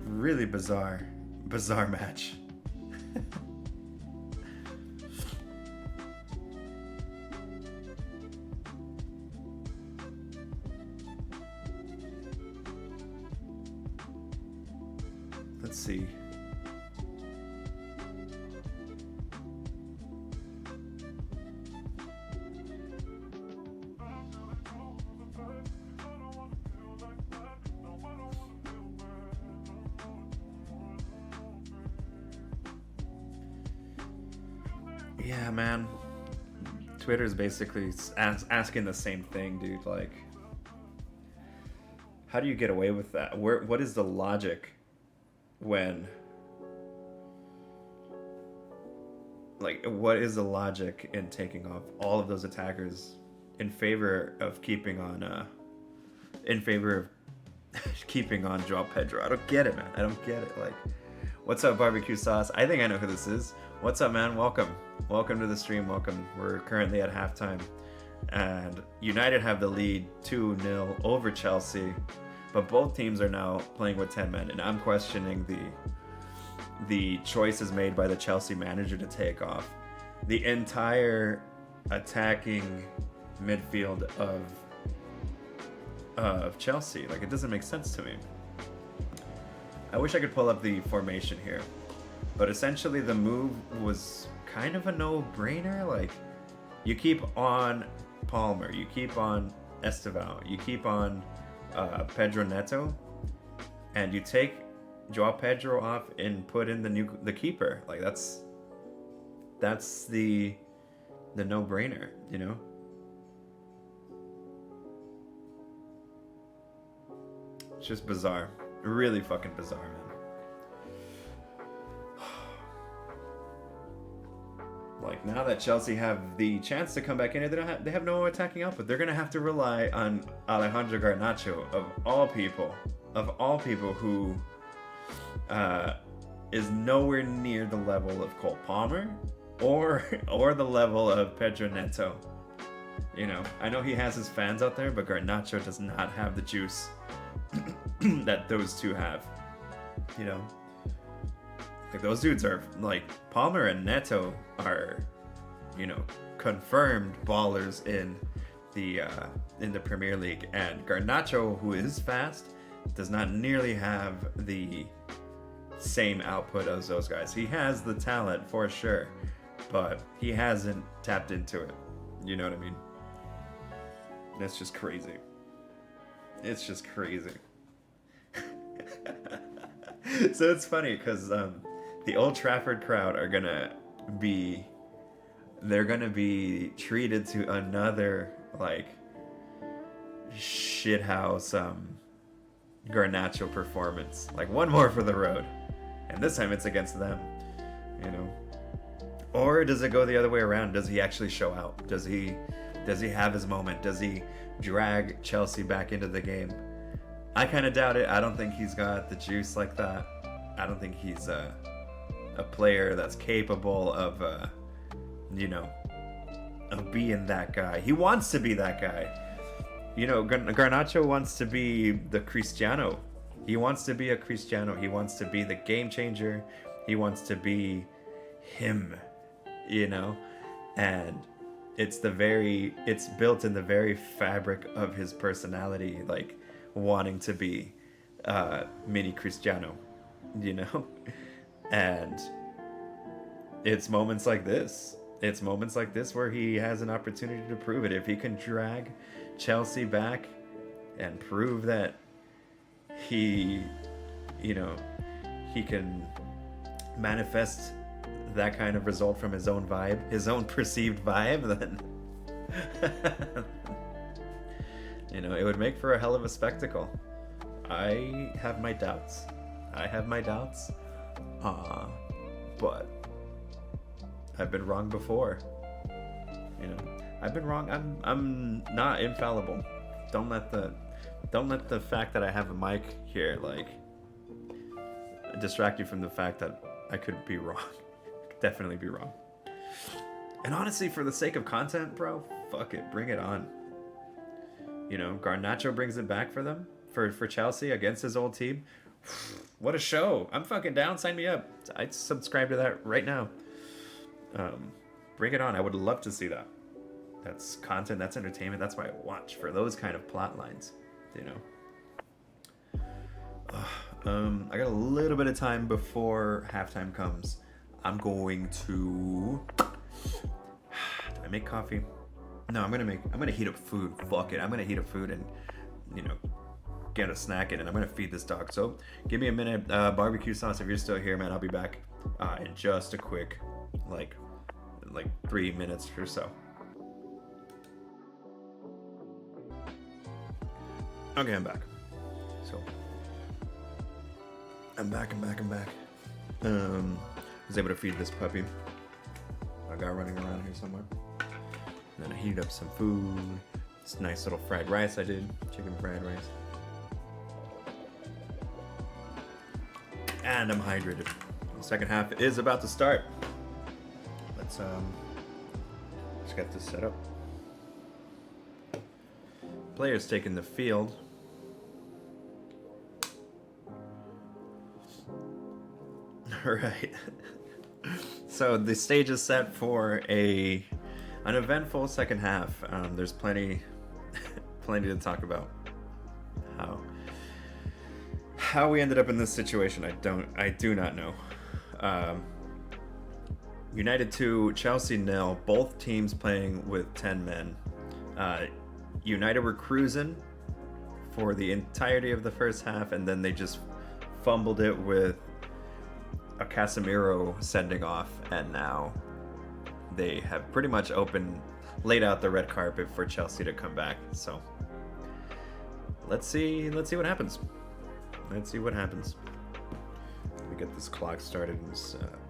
Really bizarre match. Let's see. Yeah, man. Twitter's basically asking the same thing, dude. Like, how do you get away with that? What is the logic when, like, what is the logic in taking off all of those attackers in favor of keeping on keeping on Joao Pedro? I don't get it, man. I don't get it. Like, what's up, barbecue sauce? I think I know who this is. What's up, man? Welcome to the stream. Welcome. We're currently at halftime, and United have the lead 2-0 over Chelsea, but both teams are now playing with 10 men, and I'm questioning the choices made by the Chelsea manager to take off the entire attacking midfield of Chelsea. Like, it doesn't make sense to me. I wish I could pull up the formation here, but essentially the move was kind of a no-brainer. Like, you keep on Palmer, you keep on Estevao, you keep on Pedro Neto, and you take Joao Pedro off and put in the keeper. Like, that's the no-brainer, you know? It's just bizarre. Really fucking bizarre, man. Like, now that Chelsea have the chance to come back in, they have no attacking output. They're gonna have to rely on Alejandro Garnacho, of all people, who is nowhere near the level of Cole Palmer or the level of Pedro Neto. You know, I know he has his fans out there, but Garnacho does not have the juice that those two have. You know, like, those dudes are, like, Palmer and Neto are, you know, confirmed ballers in the Premier League, and Garnacho, who is fast, does not nearly have the same output as those guys. He has the talent for sure, but he hasn't tapped into it. You know what I mean? That's just crazy. It's just crazy. So it's funny because the Old Trafford crowd are gonna be treated to another, like, shithouse Garnacho performance. Like, one more for the road, and this time it's against them, you know. Or does it go the other way around? Does he actually show out? Does he have his moment? Does he drag Chelsea back into the game? I kind of doubt it. I don't think he's got the juice like that. I don't think he's a player that's capable of, you know, of being that guy. He wants to be that guy. You know, Garnacho wants to be the Cristiano. He wants to be a Cristiano. He wants to be the game changer. He wants to be him, you know? And it's built in the very fabric of his personality, like, wanting to be mini Cristiano, you know? And it's moments like this where he has an opportunity to prove it. If he can drag Chelsea back and prove that he, you know, he can manifest that kind of result from his own vibe, his own perceived vibe, then you know, it would make for a hell of a spectacle. I have my doubts, but I've been wrong before. You know, I've been wrong. I'm not infallible. Don't let the fact that I have a mic here, like, distract you from the fact that I could be wrong. Definitely be wrong. And honestly, for the sake of content, bro, fuck it, bring it on. You know, Garnacho brings it back for them, for Chelsea against his old team. What a show. I'm fucking down. Sign me up. I'd subscribe to that right now. Bring it on. I would love to see that. That's content. That's entertainment. That's why I watch, for those kind of plot lines, you know. I got a little bit of time before halftime comes. I'm going to... Do I make coffee? No, I'm gonna heat up food. Fuck it. I'm gonna heat up food and, you know, get a snack in, and I'm gonna feed this dog. So give me a minute. Barbecue sauce, if you're still here, man, I'll be back in just a quick, like, like 3 minutes or so. Okay, I'm back. So I'm back. Was able to feed this puppy. I got running around here somewhere. And then I heated up some food. This nice little fried rice I did. Chicken fried rice. And I'm hydrated. The second half is about to start. Let's get this set up. Players taking the field. Alright. So the stage is set for an eventful second half. There's plenty to talk about. How we ended up in this situation, I do not know. United 2, Chelsea 0. Both teams playing with 10 men. United were cruising for the entirety of the first half, and then they just fumbled it with a Casemiro sending off, and now they have pretty much laid out the red carpet for Chelsea to come back. So let's see what happens. Let's see what happens. Let me get this clock started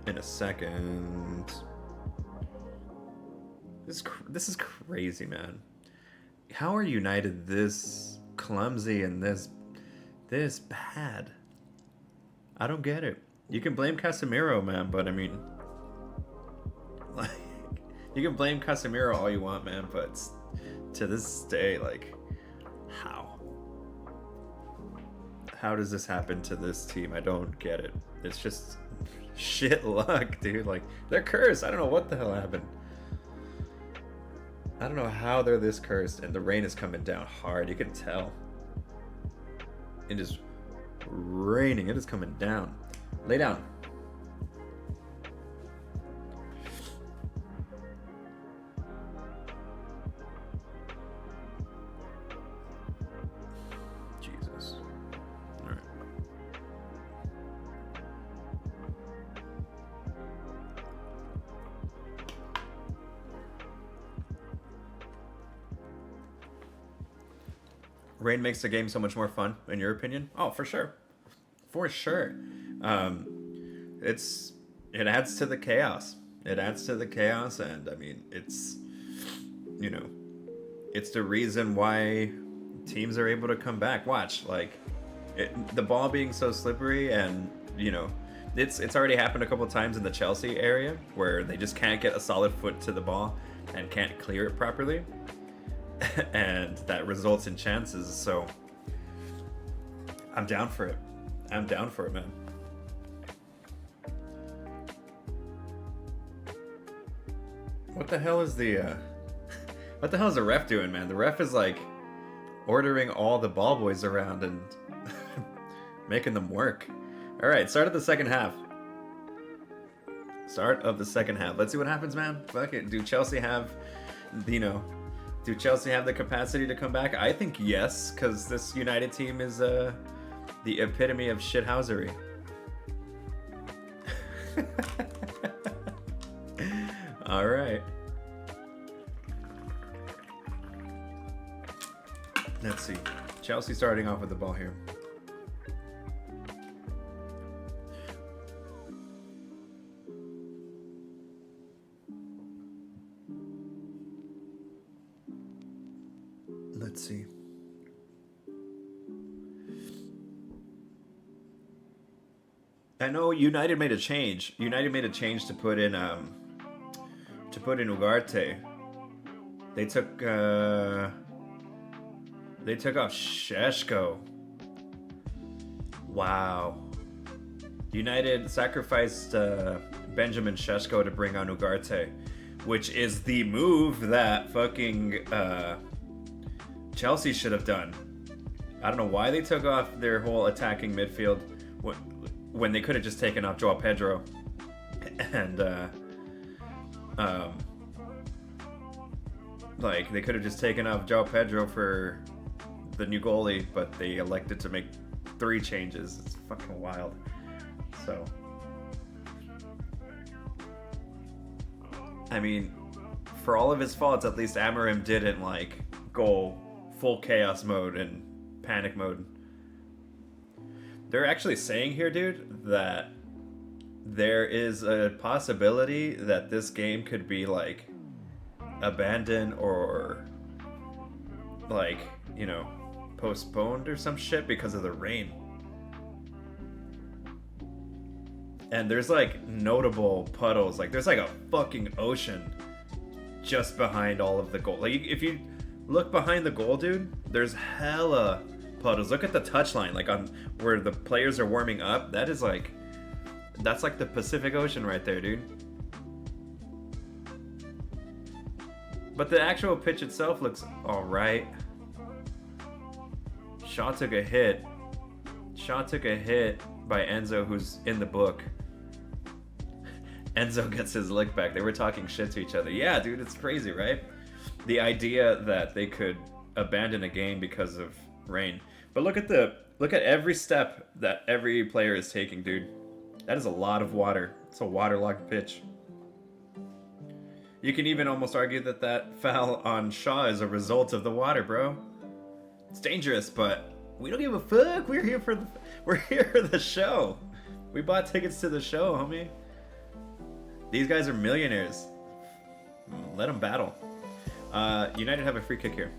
in a second. This is crazy, man. How are United this clumsy and this bad? I don't get it. You can blame Casemiro, man, but I mean, like, you can blame Casemiro all you want, man, but to this day, like, how does this happen to this team? I don't get it. It's just shit luck, dude. Like, they're cursed. I don't know what the hell happened. I don't know how they're this cursed, and the rain is coming down hard. You can tell. It is raining. It is coming down. Lay down. Jesus. All right. Rain makes the game so much more fun, in your opinion? Oh, for sure. For sure. It adds to the chaos. It adds to the chaos, and I mean, it's the reason why teams are able to come back. Watch, like, the ball being so slippery, and it's already happened a couple of times in the Chelsea area where they just can't get a solid foot to the ball and can't clear it properly, and that results in chances. So I'm down for it. I'm down for it, man. What the hell is the ref doing, man? The ref is like ordering all the ball boys around and making them work. All right, start of the second half. Start of the second half. Let's see what happens, man. Fuck it. Do Chelsea have the capacity to come back? I think yes, because this United team is the epitome of shithousery. All right. Let's see. Chelsea starting off with the ball here. Let's see. I know United made a change. United made a change to put in Ugarte. They took off Šeško. Wow. United sacrificed Benjamin Šeško to bring on Ugarte, which is the move that fucking Chelsea should have done. I don't know why they took off their whole attacking midfield when they could have just taken off Joao Pedro and like, they could have just taken off Joao Pedro for the new goalie, but they elected to make 3 changes. It's fucking wild. So I mean, for all of his faults, at least Amarim didn't like go full chaos mode and panic mode. They're actually saying here, dude, that there is a possibility that this game could be like abandoned or like, you know, postponed or some shit because of the rain. And there's like notable puddles, like there's like a fucking ocean just behind all of the goal. Like if you look behind the goal, dude, there's hella puddles. Look at the touchline, like on where the players are warming up. That is like, that's like the Pacific Ocean right there, dude. But the actual pitch itself looks alright. Shaw took a hit. Shaw took a hit by Enzo, who's in the book. Enzo gets his lick back. They were talking shit to each other. Yeah, dude, it's crazy, right? The idea that they could abandon a game because of rain. But look at every step that every player is taking, dude. That is a lot of water. It's a waterlogged pitch. You can even almost argue that that foul on Shaw is a result of the water, bro. It's dangerous, but we don't give a fuck. We're here for the show. We bought tickets to the show, homie. These guys are millionaires. Let them battle. United have a free kick here.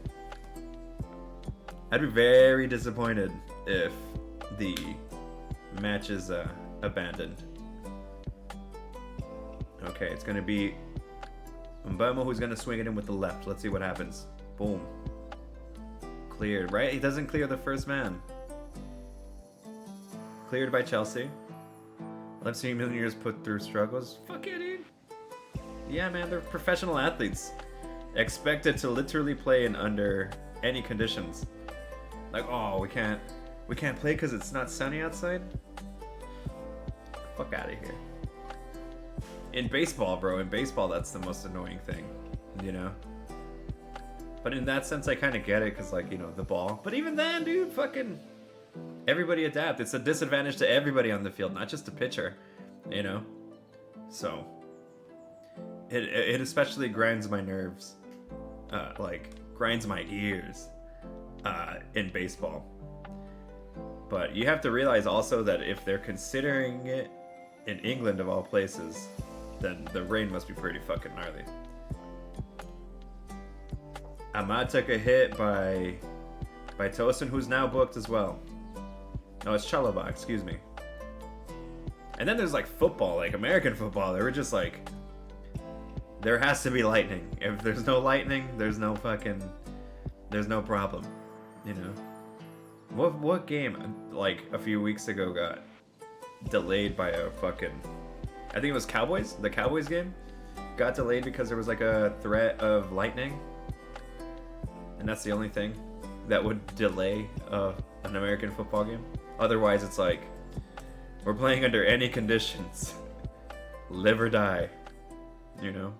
I'd be very disappointed if the match is abandoned. Okay, it's gonna be Mbemo who's gonna swing it in with the left. Let's see what happens. Boom. Cleared, right? He doesn't clear the first man. Cleared by Chelsea. I've seen millionaires put through struggles. Fuck yeah, dude. Yeah, man, they're professional athletes. Expected to literally play in under any conditions. Like, oh, we can't play because it's not sunny outside? Fuck out of here. In baseball, bro, in baseball, that's the most annoying thing, you know? But in that sense, I kind of get it, because, like, you know, the ball. But even then, dude, fucking everybody adapt. It's a disadvantage to everybody on the field, not just the pitcher, you know? So, it especially grinds my nerves, like, grinds my ears in baseball. But you have to realize also that if they're considering it in England, of all places, then the rain must be pretty fucking gnarly. Ahmad took a hit by Tosin, who's now booked as well. No, it's Chalobah, excuse me. And then there's like football, like American football. They were just like, there has to be lightning. If there's no lightning, there's no problem, you know? What game, like, a few weeks ago got delayed by a fucking... I think it was Cowboys? The Cowboys game? Got delayed because there was, like, a threat of lightning. And that's the only thing that would delay an American football game. Otherwise, it's like, we're playing under any conditions. Live or die. You know?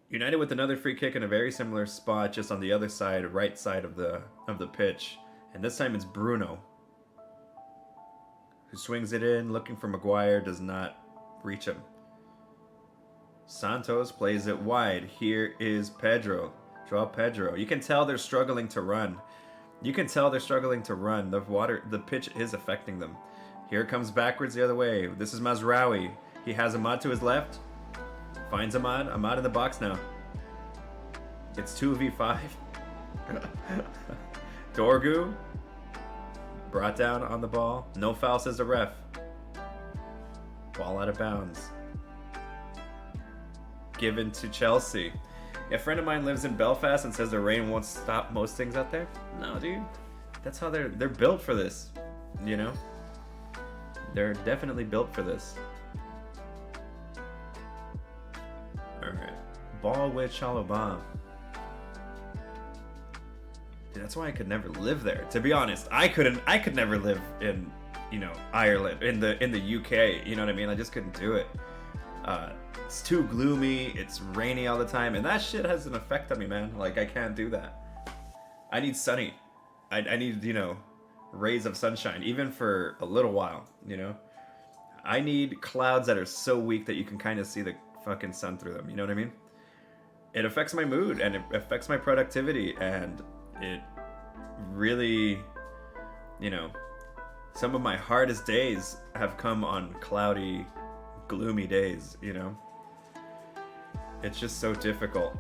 United with another free kick in a very similar spot, just on the other side, right side of the pitch. And this time it's Bruno, who swings it in, looking for Maguire, does not reach him. Santos plays it wide. Here is Pedro. Joao Pedro. You can tell they're struggling to run. The pitch is affecting them. Here it comes backwards the other way. This is Mazraoui. He has Ahmad to his left. Finds Ahmad. Ahmad in the box now. It's 2v5. Dorgu. Brought down on the ball. No foul, says the ref. Ball out of bounds. Given to Chelsea. A friend of mine lives in Belfast and says the rain won't stop most things out there. No, dude. That's how they're built for this. You know? They're definitely built for this. Alright. Ball with Chalobah. Dude, that's why I could never live there. To be honest, I could never live in, you know, Ireland, in the UK, you know what I mean? I just couldn't do it. It's too gloomy, it's rainy all the time, and that shit has an effect on me, man. Like, I can't do that. I need sunny. I need, you know, rays of sunshine, even for a little while, you know? I need clouds that are so weak that you can kind of see the fucking sun through them. You know what I mean? It affects my mood and it affects my productivity, and it really, you know, some of my hardest days have come on cloudy, gloomy days, you know? It's just so difficult.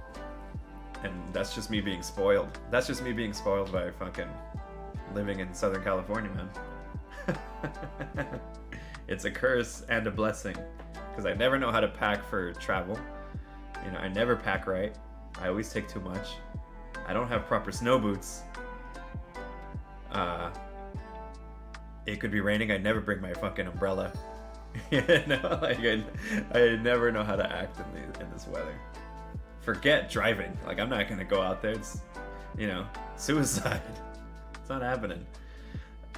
And that's just me being spoiled. That's just me being spoiled by fucking living in Southern California, man. It's a curse and a blessing, because I never know how to pack for travel. You know, I never pack right. I always take too much. I don't have proper snow boots. It could be raining. I never bring my fucking umbrella. You know, like I never know how to act in this weather. Forget driving. Like, I'm not gonna go out there. It's, you know, suicide. It's not happening.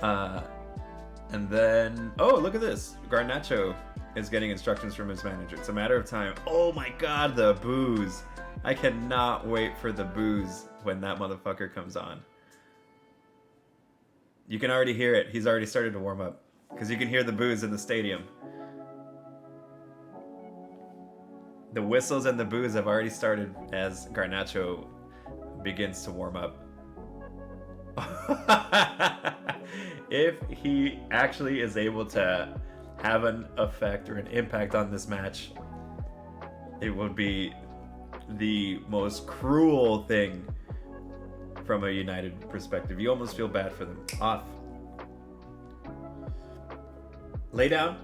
And then, oh, look at this. Garnacho is getting instructions from his manager. It's a matter of time. Oh my god, the booze. I cannot wait for the booze when that motherfucker comes on. You can already hear it. He's already started to warm up, because you can hear the booze in the stadium. The whistles and the booze have already started as Garnacho begins to warm up. If he actually is able to have an effect or an impact on this match, it would be the most cruel thing from a United perspective. You almost feel bad for them. Off. Lay down.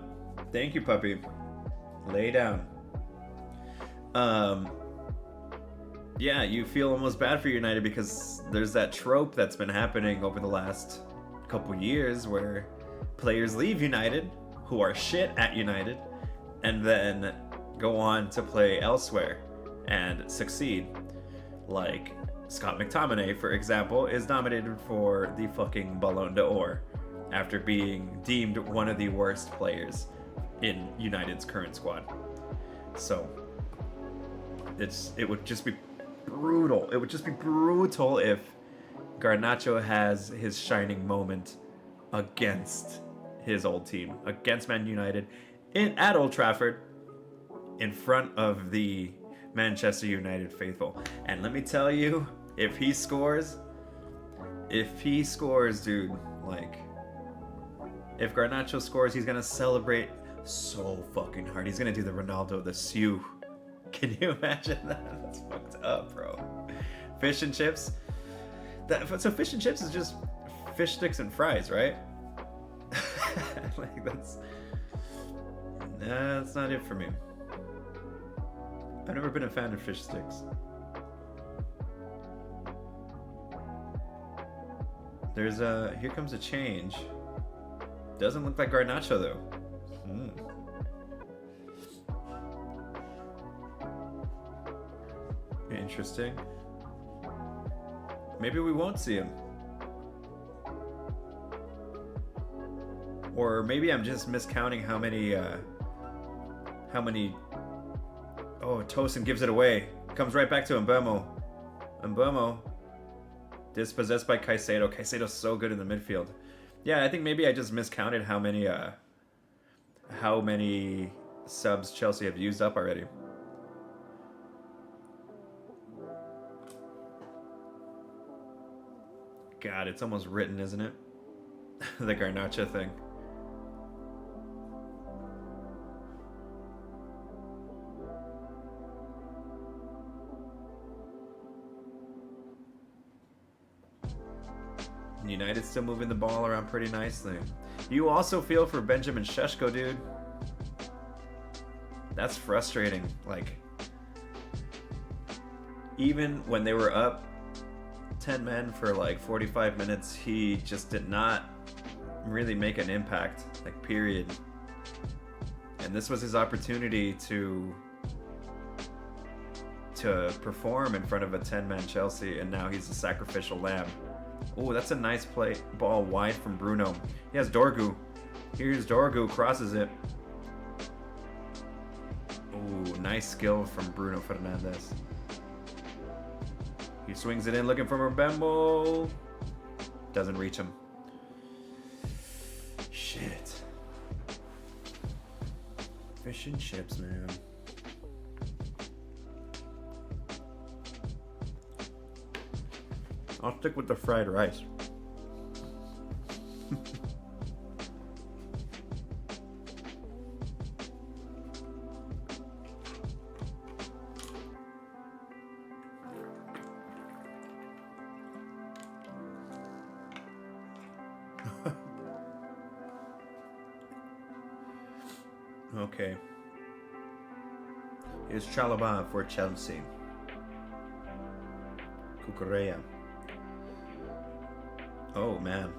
Thank you, puppy. Lay down. Yeah, you feel almost bad for United, because there's that trope that's been happening over the last couple years where players leave United who are shit at United and then go on to play elsewhere and succeed. Like Scott McTominay, for example, is nominated for the fucking Ballon d'Or after being deemed one of the worst players in United's current squad. So it would just be brutal. It would just be brutal if Garnacho has his shining moment against his old team, against Man United, at Old Trafford, in front of the Manchester United faithful. And let me tell you, if he scores, dude, like, if Garnacho scores, he's gonna celebrate so fucking hard. He's gonna do the Ronaldo, the Siu. Can you imagine that? That's fucked up, bro. Fish and chips. So fish and chips is just fish sticks and fries, right? Like, that's not it for me. I've never been a fan of fish sticks. There's here comes a change. Doesn't look like Garnacho though. Interesting. Maybe we won't see him. Or maybe I'm just miscounting how many oh, Tosin gives it away. Comes right back to Mbeumo. Mbeumo dispossessed by Caicedo. Caicedo's so good in the midfield. Yeah, I think maybe I just miscounted how many subs Chelsea have used up already. God, it's almost written, isn't it? The Garnacho thing. United's still moving the ball around pretty nicely. You also feel for Benjamin Šeško, dude. That's frustrating. Like, even when they were up 10 men for like 45 minutes, he just did not really make an impact, like, period. And this was his opportunity to perform in front of a 10-man Chelsea, and now he's a sacrificial lamb. Oh, that's a nice play. Ball wide from Bruno. He has Dorgu. Here's Dorgu, crosses it. Oh, nice skill from Bruno Fernandes. He swings it in, looking for Mbeumo. Doesn't reach him. Shit. Fish and chips, man. I'll stick with the fried rice. Okay. Here's Chalobah for Chelsea. Cucurella. Oh man.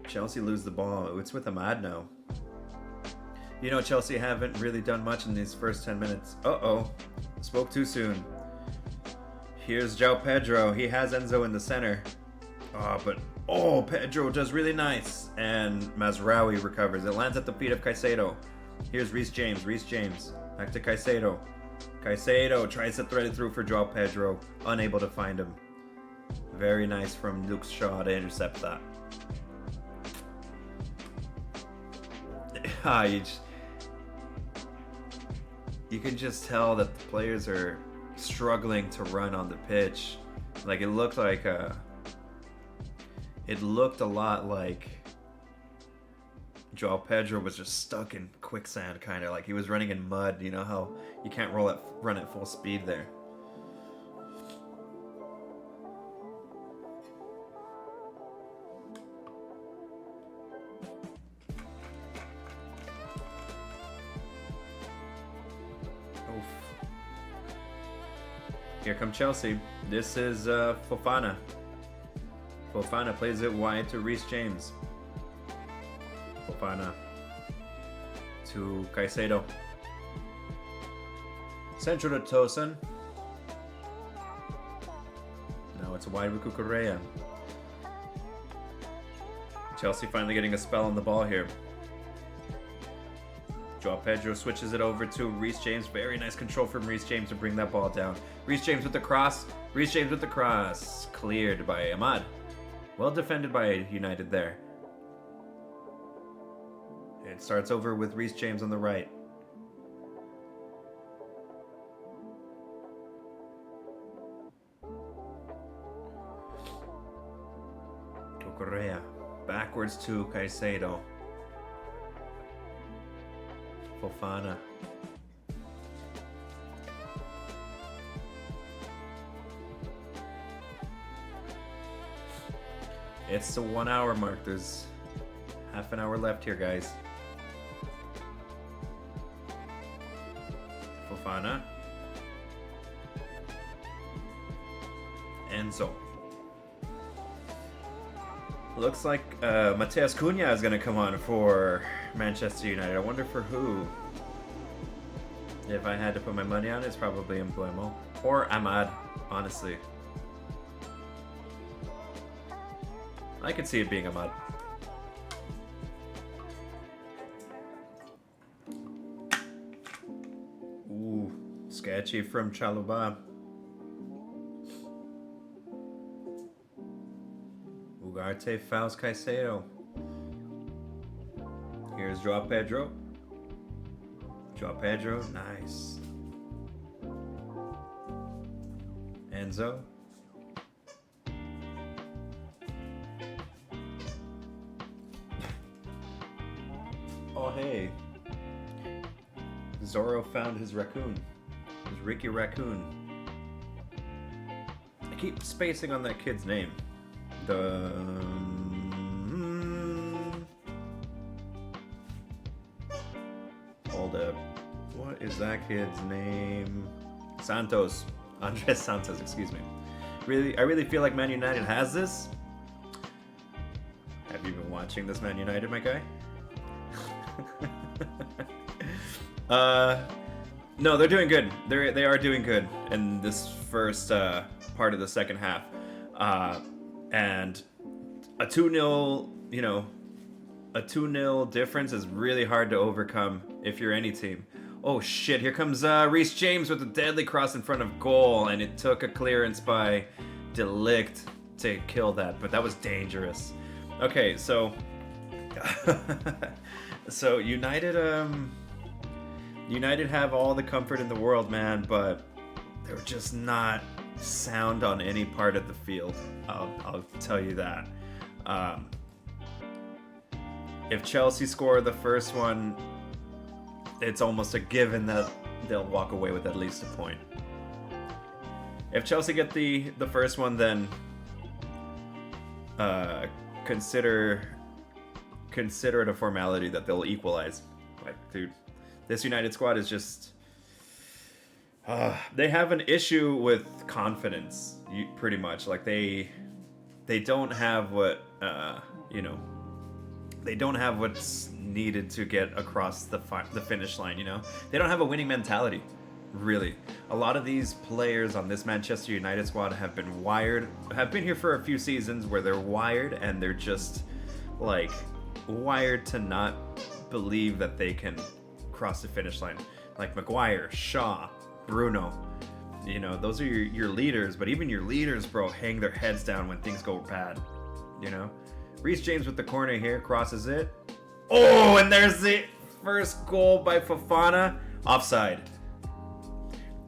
Chelsea lose the ball. It's with Ahmad now. You know, Chelsea haven't really done much in these first 10 minutes. Uh-oh. Spoke too soon. Here's João Pedro. He has Enzo in the center. Oh, Pedro does really nice. And Mazraoui recovers. It lands at the feet of Caicedo. Here's Reece James. Reece James. Back to Caicedo. Caicedo tries to thread it through for João Pedro. Unable to find him. Very nice from Luke Shaw to intercept that. You can just tell that the players are struggling to run on the pitch. Like it looked a lot like João Pedro was just stuck in quicksand, kind of like he was running in mud. You know how you can't run at full speed there. Here come Chelsea. This is Fofana. Fofana plays it wide to Reece James. Fofana to Caicedo. Central to Tosin. Now it's wide with Cucurella. Chelsea finally getting a spell on the ball here. João Pedro switches it over to Reece James. Very nice control from Reece James to bring that ball down. Reece James with the cross. Reece James with the cross. Cleared by Ahmad. Well defended by United there. It starts over with Reece James on the right. Cucurella. Backwards to Caicedo. Fofana. It's the 1 hour mark. There's half an hour left here, guys. Fofana. Enzo. Looks like Mateus Cunha is going to come on for Manchester United. I wonder for who. If I had to put my money on it, it's probably Mbeumo. Or Ahmad, honestly. I could see it being Ahmad. Ooh, sketchy from Chalobah. Ugarte fouls Caicedo. Here's João Pedro. João Pedro, nice. Enzo. Oh hey. Zorro found his raccoon. His Ricky Raccoon. I keep spacing on that kid's name. Hold up. What is that kid's name? Santos. Andres Santos, excuse me. I really feel like Man United has this. Have you been watching this Man United, my guy? No, they're doing good. They are doing good in this first part of the second half. And a 2-0, a 2-0 difference is really hard to overcome if you're any team. Oh shit, here comes Reece James with a deadly cross in front of goal, and it took a clearance by De Ligt to kill that, but that was dangerous. Okay, so So United have all the comfort in the world, man, but they're just not sound on any part of the field. I'll tell you that. Um, if Chelsea score the first one, it's almost a given that they'll walk away with at least a point. If Chelsea get the first one, then consider it a formality that they'll equalize. Like, dude, this United squad is just they have an issue with confidence, pretty much. Like they don't have what they don't have what's needed to get across the finish line. They don't have a winning mentality. Really, a lot of these players on this Manchester United squad have been here for a few seasons where they're wired and they're just like wired to not believe that they can cross the finish line. Like Maguire, Shaw, Bruno, those are your leaders, but even your leaders, bro, hang their heads down when things go bad. Reece James with the corner here, crosses it. Oh, and there's the first goal by Fofana. Offside.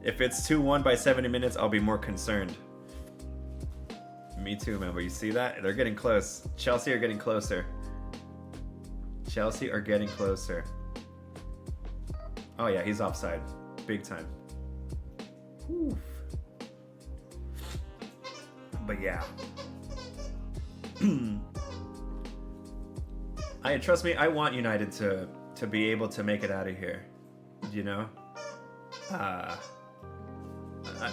If it's 2-1 by 70 minutes, I'll be more concerned. Me too, man, but you see that? They're getting close. Chelsea are getting closer. Oh yeah, he's offside. Big time. Oof. But yeah. Trust me, I want United to be able to make it out of here.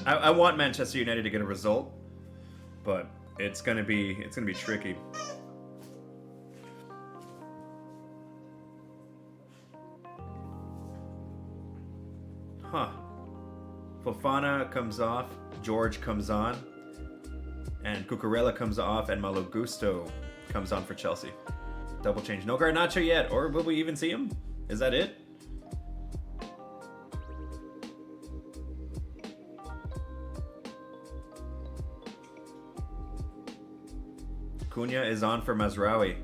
I want Manchester United to get a result, but it's gonna be tricky. Huh. Fofana comes off, George comes on, and Cucurella comes off, and Malo Gusto comes on for Chelsea. Double change. No Garnacho yet, or will we even see him? Is that it? Cunha is on for Mazraoui.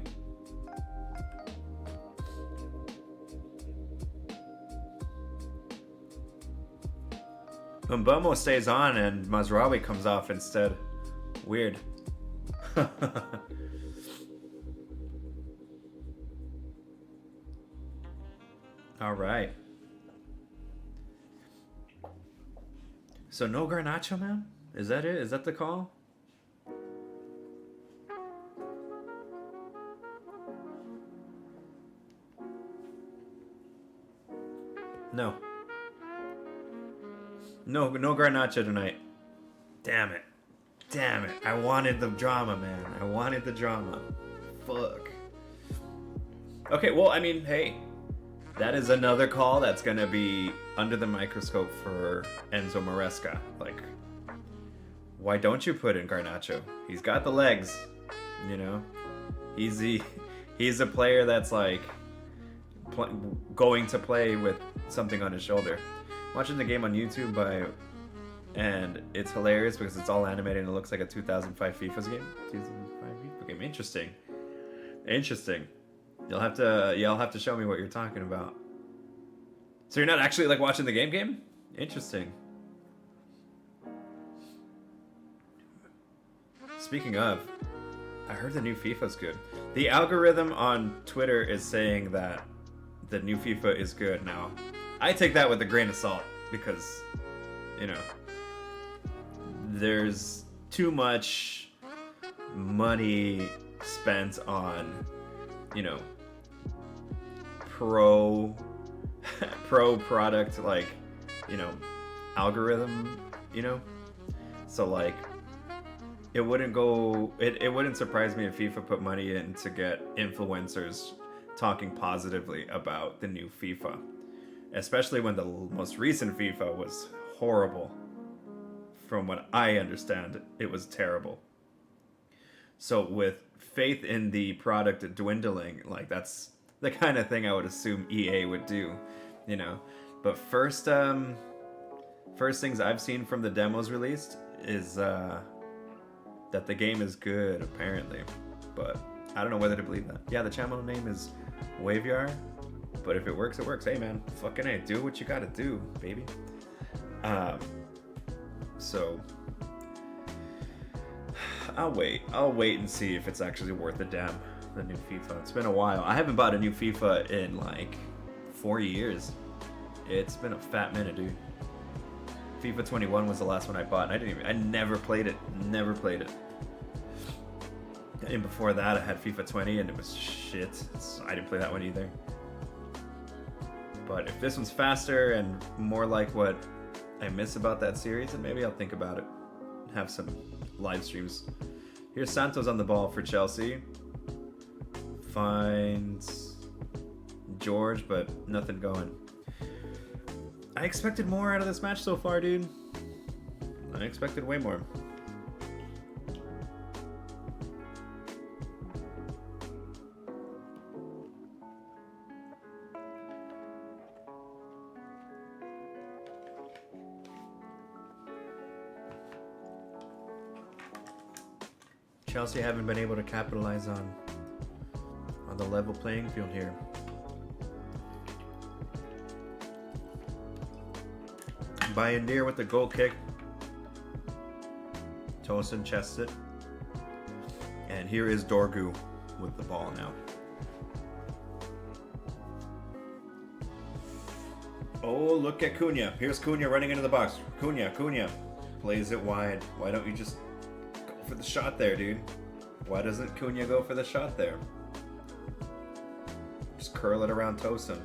Mbeumo stays on and Mazraoui comes off instead. Weird. All right. So no Garnacho, man? Is that it? Is that the call? No. No Garnacho tonight. Damn it. I wanted the drama, man. I wanted the drama. Fuck. Okay, well, I mean, hey. That is another call that's going to be under the microscope for Enzo Maresca. Like, why don't you put in Garnacho? He's got the legs, He's a player that's like going to play with something on his shoulder. Watching the game on YouTube and it's hilarious because it's all animated and it looks like a 2005 FIFA game. 2005 FIFA game. Interesting. You'll have to show me what you're talking about. So you're not actually like watching the game? Interesting. Speaking of, I heard the new FIFA's good. The algorithm on Twitter is saying that the new FIFA is good now. I take that with a grain of salt because, there's too much money spent on, pro product, like, algorithm, so like it wouldn't surprise me if FIFA put money in to get influencers talking positively about the new FIFA, especially when the most recent FIFA was horrible. From what I understand, it was terrible. So with faith in the product dwindling, like that's the kind of thing I would assume EA would do, But first things I've seen from the demos released is that the game is good, apparently. But I don't know whether to believe that. Yeah, the channel name is Wavyar. But if it works, it works. Hey, man, fucking A, do what you gotta do, baby. So I'll wait and see if it's actually worth a damn, the new FIFA. It's been a while. I haven't bought a new FIFA in like 4 years. It's been a fat minute, dude. FIFA 21 was the last one I bought, and I never played it. And before that, I had FIFA 20, and it was shit. I didn't play that one either. But if this one's faster and more like what I miss about that series, then maybe I'll think about it. Have some live streams. Here's Santos on the ball for Chelsea. Finds George, but nothing going. I expected more out of this match so far, dude. I expected way more. Chelsea haven't been able to capitalize on the level playing field here. Bayendir with the goal kick. Tosin chests it. And here is Dorgu with the ball now. Oh, look at Cunha. Here's Cunha running into the box. Cunha plays it wide. Why don't you just go for the shot there, dude? Why doesn't Cunha go for the shot there? Just curl it around Tosin.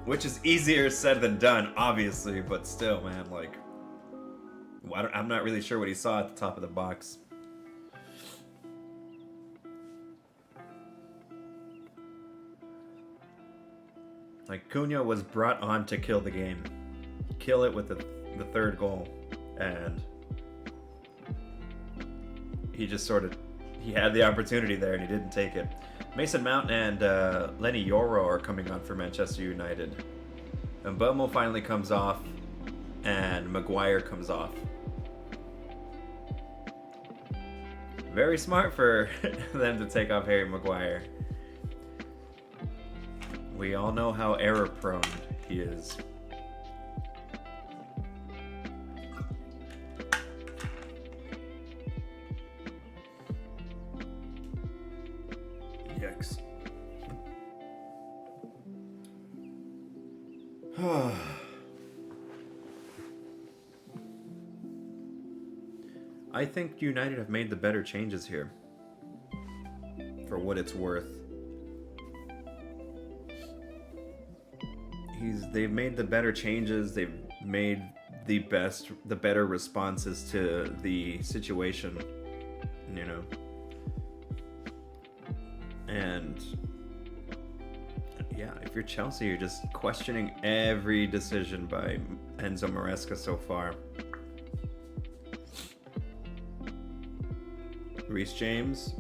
Which is easier said than done, obviously, but still, man, like, I'm not really sure what he saw at the top of the box. Like, Cunha was brought on to kill the game. Kill it with the third goal. And he just he had the opportunity there and he didn't take it. Mason Mount and Lenny Yoro are coming on for Manchester United. And Mbeumo finally comes off, and Maguire comes off. Very smart for them to take off Harry Maguire. We all know how error-prone he is. Yikes. I think United have made the better changes here, for what it's worth. They've made the better changes. They've made the better responses to the situation, you know. And yeah, if you're Chelsea, you're just questioning every decision by Enzo Maresca so far. Reece James,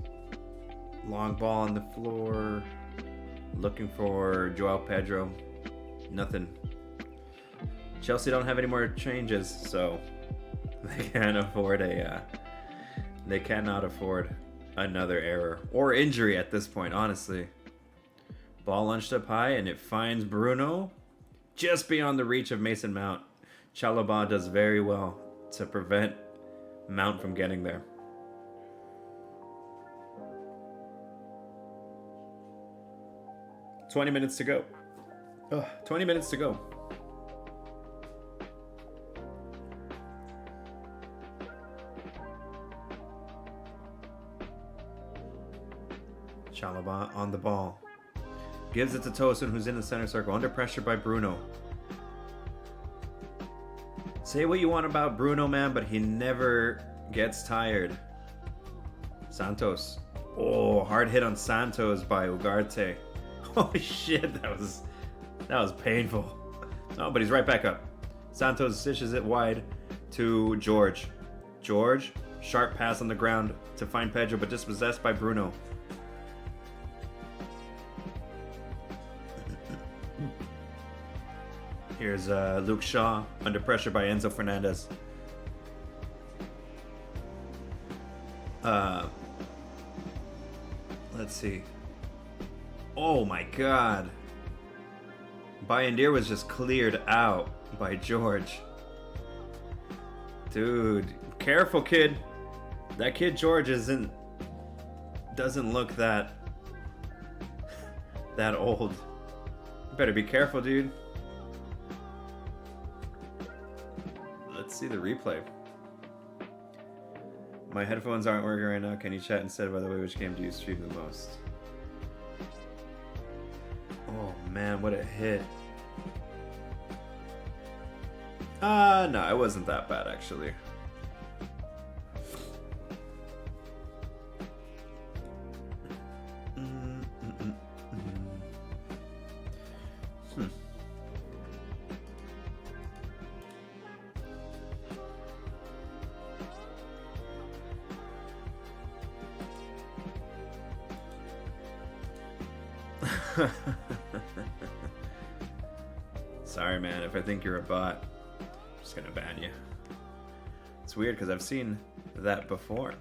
long ball on the floor, looking for Joao Pedro. Nothing. Chelsea don't have any more changes, so they can't afford they cannot afford another error or injury at this point, honestly. Ball launched up high and it finds Bruno just beyond the reach of Mason Mount. Chalobah does very well to prevent Mount from getting there. "20 minutes to go. 20 minutes to go. Chalobah on the ball. Gives it to Tosin, who's in the center circle, under pressure by Bruno. Say what you want about Bruno, man, but he never gets tired. Santos. Oh, hard hit on Santos by Ugarte. Oh shit, that was painful. Oh, but he's right back up. Santos dishes it wide to George. George, sharp pass on the ground to find Pedro, but dispossessed by Bruno. Here's Luke Shaw under pressure by Enzo Fernandez. Let's see. Oh my god. Bayandir was just cleared out by George. Dude, careful, kid. That kid George doesn't look that old. You better be careful, dude. Let's see the replay. My headphones aren't working right now. Can you chat instead? By the way, which game do you stream the most? Oh man, what a hit. No, it wasn't that bad actually. Sorry, man, if I think you're a bot, I'm just gonna ban you. It's weird because I've seen that before.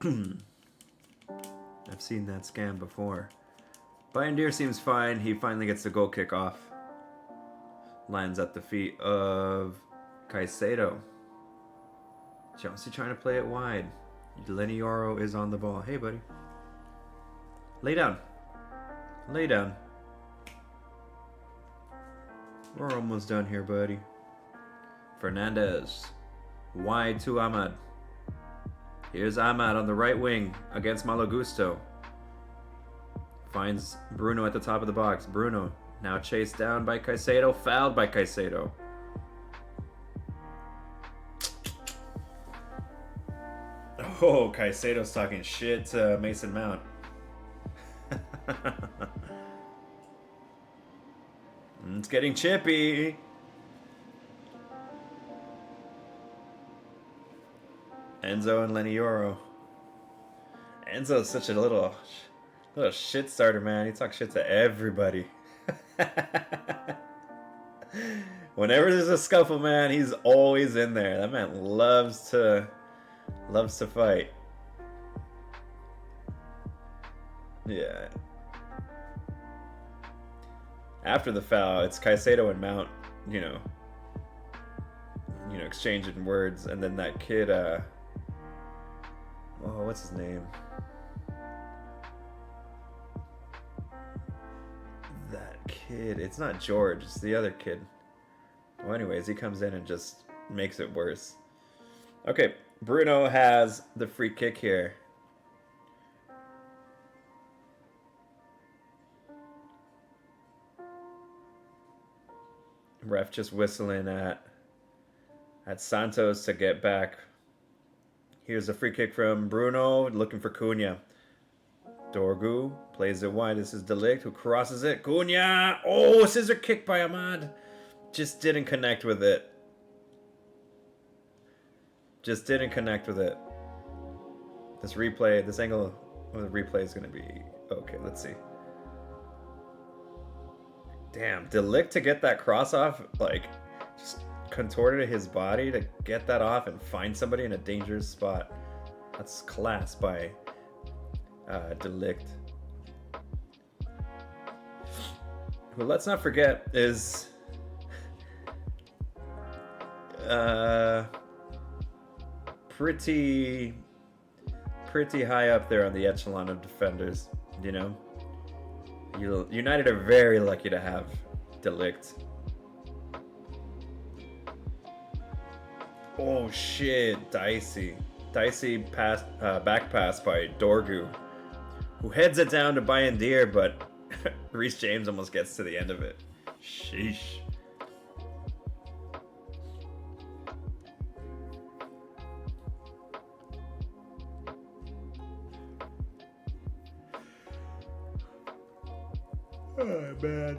I've seen that scam before. Bayandir seems fine. He finally gets the goal kick off. Lands at the feet of Caicedo. Chelsea trying to play it wide. Lenioro is on the ball. Hey, buddy. Lay down. Lay down. We're almost done here, buddy. Fernandez. Wide to Ahmad. Here's Ahmad on the right wing against Malo Gusto. Finds Bruno at the top of the box. Bruno now chased down by Caicedo. Fouled by Caicedo. Oh, Caicedo's talking shit to Mason Mount. It's getting chippy. Enzo and Lenioro. Enzo's such a little shit starter, man. He talks shit to everybody. Whenever there's a scuffle, man, he's always in there. That man loves to fight. Yeah. After the foul, it's Caicedo and Mount, you know, exchanging words, and then that kid, what's his name? That kid, it's not George, it's the other kid. Well, anyways, he comes in and just makes it worse. Okay, Bruno has the free kick here. Ref just whistling at Santos to get back. Here's a free kick from Bruno, looking for Cunha. Dorgu plays it wide. This is De Ligt who crosses it. Cunha! Oh, scissor kick by Ahmad. Just didn't connect with it. Just didn't connect with it. This angle of the replay is going to be... Okay, let's see. Damn, De Ligt to get that cross off, like, just contorted his body to get that off and find somebody in a dangerous spot. That's class by De Ligt. Who, let's not forget, is pretty high up there on the echelon of defenders, you know? United are very lucky to have De Ligt. Oh shit, Dicey pass, back pass by Dorgu, who heads it down to Bayandir, but Reece James almost gets to the end of it. Sheesh. Oh, man.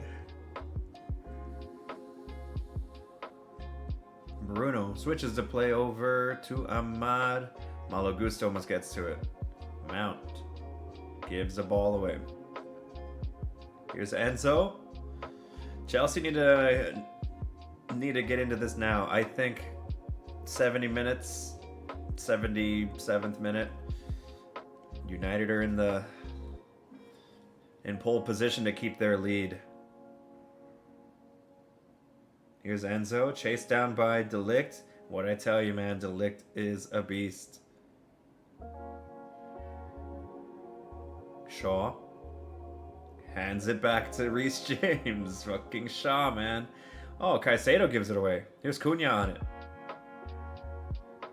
Bruno switches the play over to Ahmad. Malo Gusto almost gets to it. Mount gives the ball away. Here's Enzo. Chelsea need to get into this now. I think 70 minutes, 77th minute. United are in pole position to keep their lead. Here's Enzo, chased down by De Ligt. What I tell you, man, De Ligt is a beast. Shaw hands it back to Reece James. Fucking Shaw, man. Oh, Caicedo gives it away. Here's Cunha on it.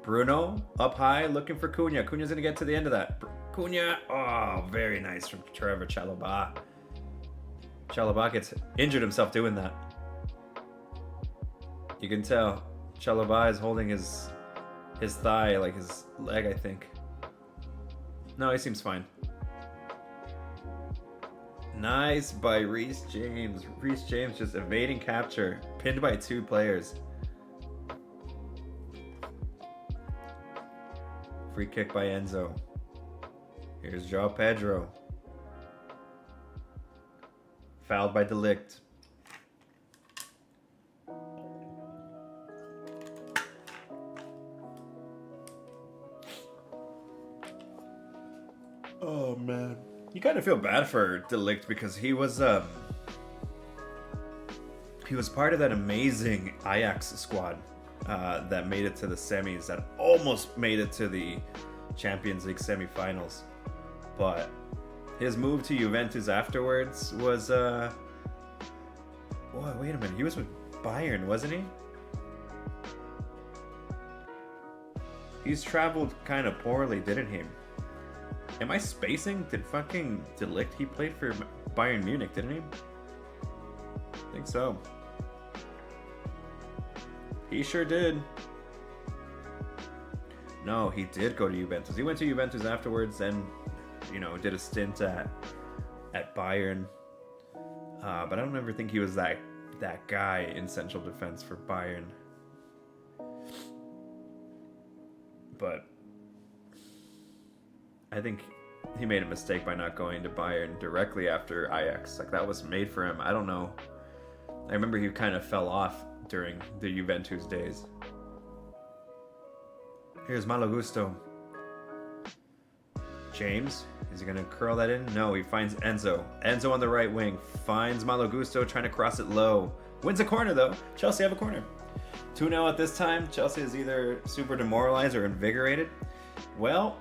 Bruno up high looking for Cunha. Cunha's gonna get to the end of that. Cunha. Oh, very nice from Trevor Chalobah. Chalobah gets injured himself doing that. You can tell Chalobah is holding his thigh, like his leg, I think. No, he seems fine. Nice by Reece James. Reece James just evading capture. Pinned by 2 players. Free kick by Enzo. Here's João Pedro. Fouled by De Ligt. Oh man. You kind of feel bad for De Ligt because he was part of that amazing Ajax squad that made it to the semis, that almost made it to the Champions League semifinals. But his move to Juventus afterwards was wait a minute, he was with Bayern, wasn't he? He's traveled kind of poorly, didn't he? Am I spacing? Did fucking De Ligt, he played for Bayern Munich, didn't he? I think so. He sure did. No, he did go to Juventus. He went to Juventus afterwards and, you know, did a stint at Bayern. But I don't ever think he was that guy in central defense for Bayern. But I think he made a mistake by not going to Bayern directly after Ajax. Like, that was made for him. I don't know. I remember he kind of fell off during the Juventus days. Here's Malo Gusto. James, is he going to curl that in? No, he finds Enzo. Enzo on the right wing finds Malo Gusto trying to cross it low. Wins a corner though. Chelsea have a corner. 2-0 at this time. Chelsea is either super demoralized or invigorated. Well,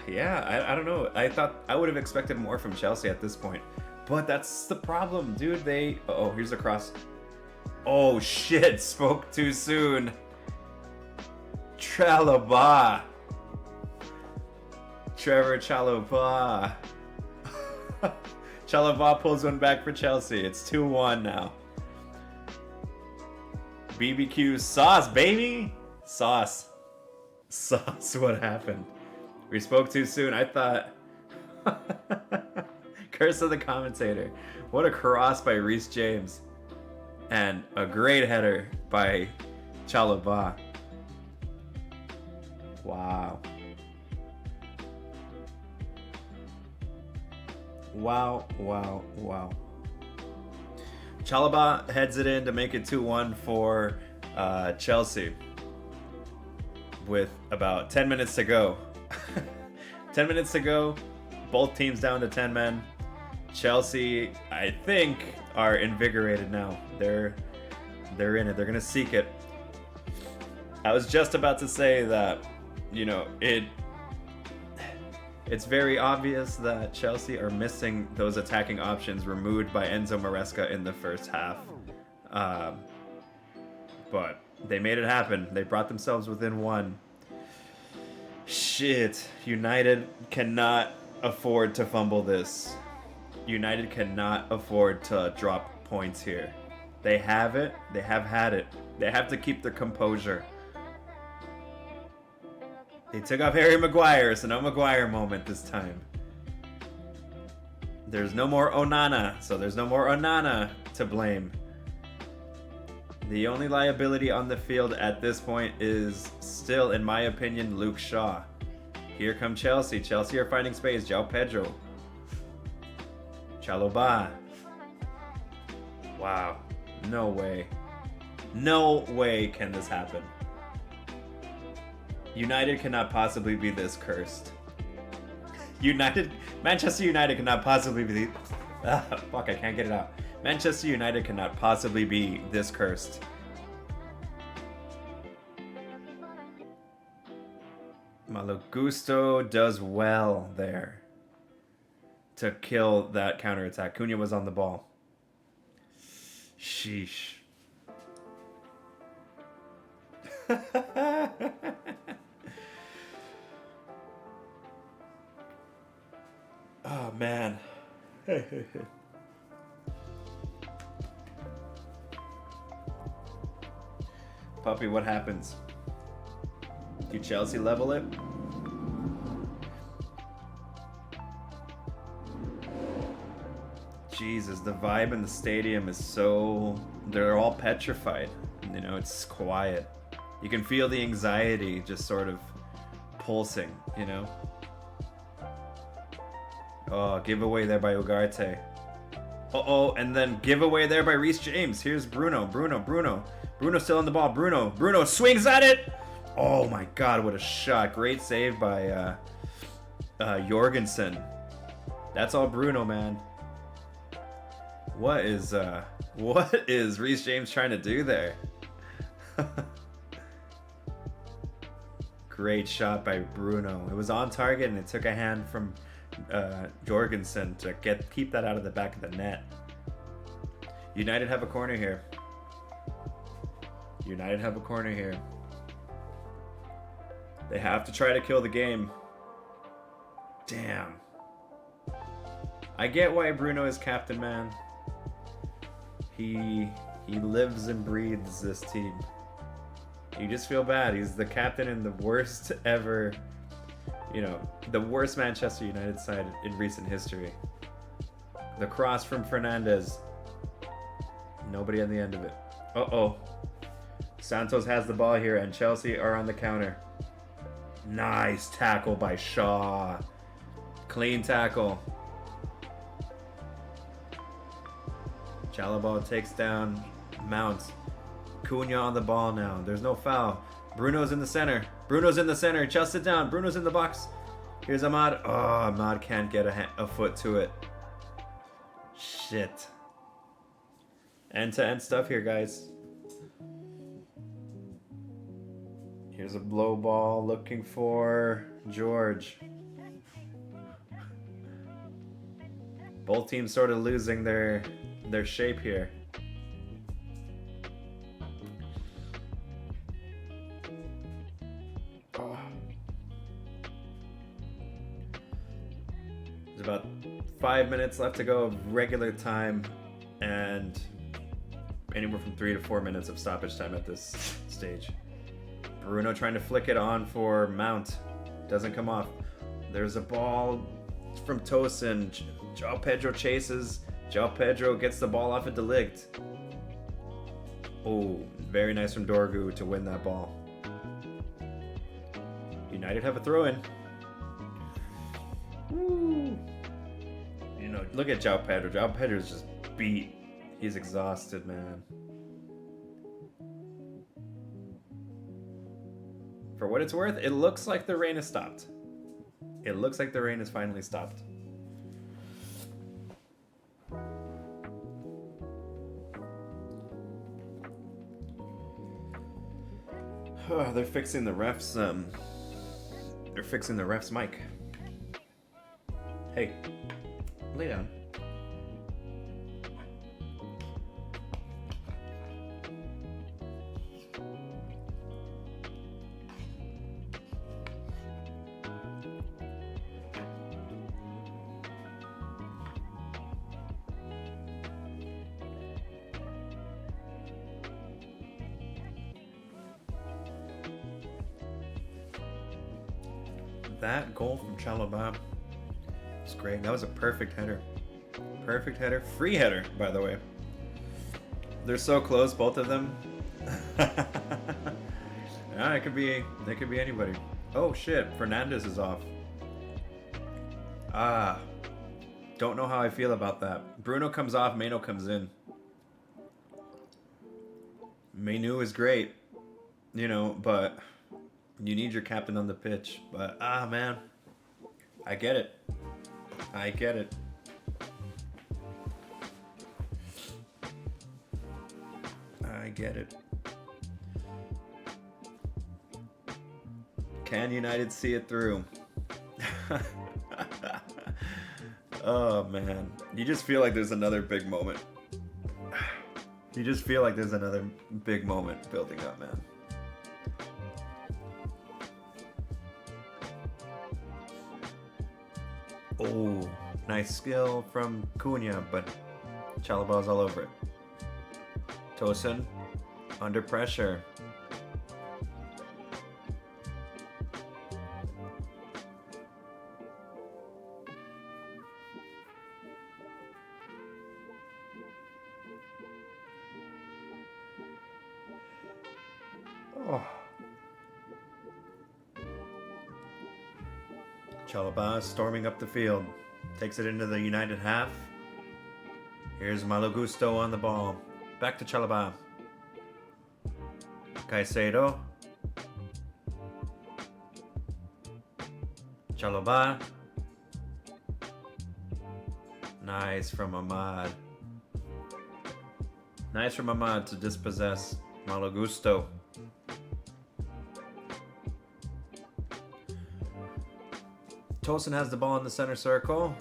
yeah, I don't know. I thought I would have expected more from Chelsea at this point. But that's the problem, dude. Oh, here's the cross. Oh shit, spoke too soon. Chalobah. Trevor Chalobah. Chalobah pulls one back for Chelsea. It's 2-1 now. BBQ sauce, baby. Sauce. What happened? We spoke too soon. I thought... Curse of the commentator. What a cross by Reece James. And a great header by Chalobah. Wow. Wow. Chalobah heads it in to make it 2-1 for Chelsea. With about 10 minutes to go. 10 minutes to go. Both teams down to 10 men. Chelsea, I think, are invigorated now. They're in it. They're going to seek it. I was just about to say that, you know, it's very obvious that Chelsea are missing those attacking options removed by Enzo Maresca in the first half. But they made it happen. They brought themselves within 1. Shit. United cannot afford to fumble this. United cannot afford to drop points here. They have it. They have had it. They have to keep their composure. They took off Harry Maguire, so no Maguire moment this time. There's no more Onana, so there's no more Onana to blame. The only liability on the field at this point is still, in my opinion, Luke Shaw. Here come Chelsea. Chelsea are finding space. João Pedro. Chalobah. Wow. No way. No way can this happen. United cannot possibly be this cursed. Manchester United cannot possibly be. Fuck, I can't get it out. Manchester United cannot possibly be this cursed. Malagusto does well there to kill that counterattack. Cunha was on the ball. Sheesh. Oh, man. Puppy, what happens? Do Chelsea level it? Jesus, the vibe in the stadium is so... They're all petrified. You know, it's quiet. You can feel the anxiety just sort of pulsing, you know? Oh, giveaway there by Ugarte. Uh-oh, and then giveaway there by Reece James. Here's Bruno. Bruno still on the ball. Bruno swings at it! Oh my god, what a shot. Great save by Jorgensen. That's all Bruno, man. What is Reece James trying to do there? Great shot by Bruno. It was on target and it took a hand from Jorgensen to keep that out of the back of the net. United have a corner here. They have to try to kill the game. Damn. I get why Bruno is captain, man. He lives and breathes this team. You just feel bad. He's the captain in the worst ever, you know, the worst Manchester United side in recent history. The cross from Fernandes. Nobody on the end of it. Uh-oh. Santos has the ball here and Chelsea are on the counter. Nice tackle by Shaw. Clean tackle. Chalobah takes down Mount. Cunha on the ball now. There's no foul. Bruno's in the center. Just sit down. Bruno's in the box. Here's Ahmad. Oh, Ahmad can't get a foot to it. Shit. End-to-end stuff here, guys. Here's a blow ball looking for George. Both teams sort of losing their shape here. Oh. There's about 5 minutes left to go of regular time and anywhere from 3 to 4 minutes of stoppage time at this stage. Bruno trying to flick it on for Mount. Doesn't come off. There's a ball from Tosin. João Pedro chases. João Pedro gets the ball off at De Ligt. Oh, very nice from Dorgu to win that ball. United have a throw-in. Woo. You know, look at João Pedro. João Pedro's just beat. He's exhausted, man. For what it's worth, it looks like the rain has stopped. It looks like the rain has finally stopped. Oh, they're fixing the ref's mic. Hey, lay down. That goal from Chalobah was great. That was a perfect header. Perfect header. Free header, by the way. They're so close, both of them. Yeah, it could be anybody. Oh shit, Fernandes is off. Don't know how I feel about that. Bruno comes off, Maino comes in. Mainu is great, you know, but you need your captain on the pitch. But man, I get it. I get it. I get it. Can United see it through? Oh man, you just feel like there's another big moment. You just feel like there's another big moment building up, man. Oh, nice skill from Cunha, but Chalobah's all over it. Tosin, under pressure. Oh. Chalobah storming up the field. Takes it into the United half. Here's Malo Gusto on the ball. Back to Chalobah. Caicedo. Chalobah. Nice from Ahmad. Nice from Ahmad to dispossess Malo Gusto. Tosin has the ball in the center circle.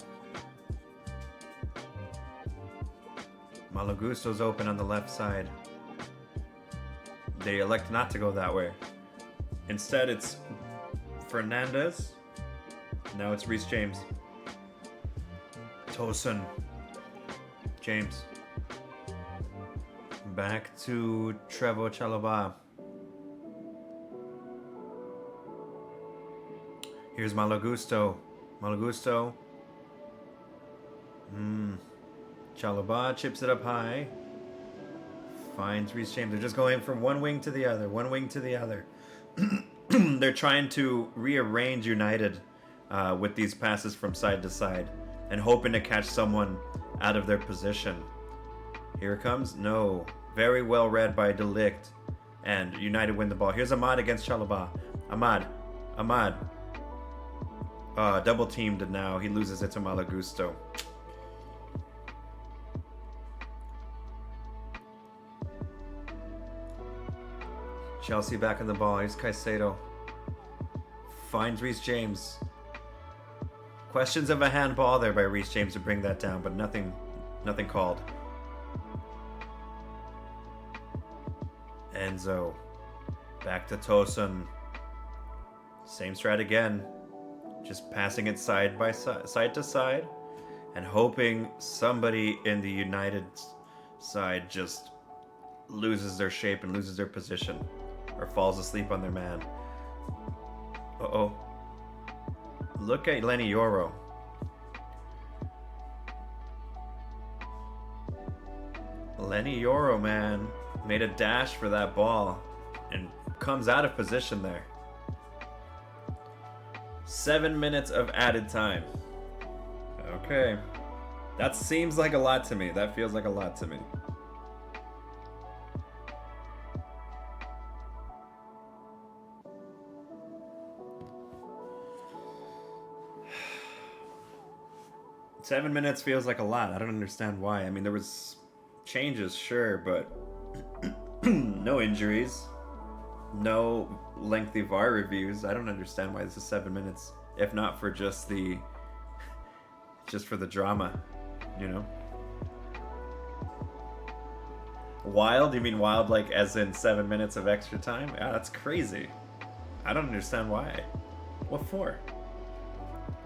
Malo Gusto's open on the left side. They elect not to go that way. Instead, it's Fernandez. Now it's Reece James. Tosin. James. Back to Trevoh Chalobah. Here's Malo Gusto. Malo Gusto. Chalobah chips it up high. Finds Reece James. They're just going from one wing to the other. One wing to the other. They're trying to rearrange United with these passes from side to side. And hoping to catch someone out of their position. Here it comes. No. Very well read by De Ligt. And United win the ball. Here's Ahmad against Chalobah. Ahmad. Double teamed it now. He loses it to Malo Gusto. Chelsea back on the ball. Here's Caicedo. Finds Reece James. Questions of a handball there by Reece James to bring that down, but nothing called. Enzo. Back to Tosin. Same strat again. Just passing it side to side and hoping somebody in the United side just loses their shape and loses their position or falls asleep on their man. Uh-oh. Look at Lenny Yoro. Lenny Yoro, man, made a dash for that ball and comes out of position there. 7 minutes of added time. Okay. That seems like a lot to me. That feels like a lot to me. Seven minutes feels like a lot. I don't understand why. I mean, there was changes, sure, but no injuries. No lengthy VAR reviews. I don't understand why this is 7 minutes, if not for just for the drama, you know? Wild? You mean wild like as in 7 minutes of extra time? Yeah, that's crazy. I don't understand why. What for?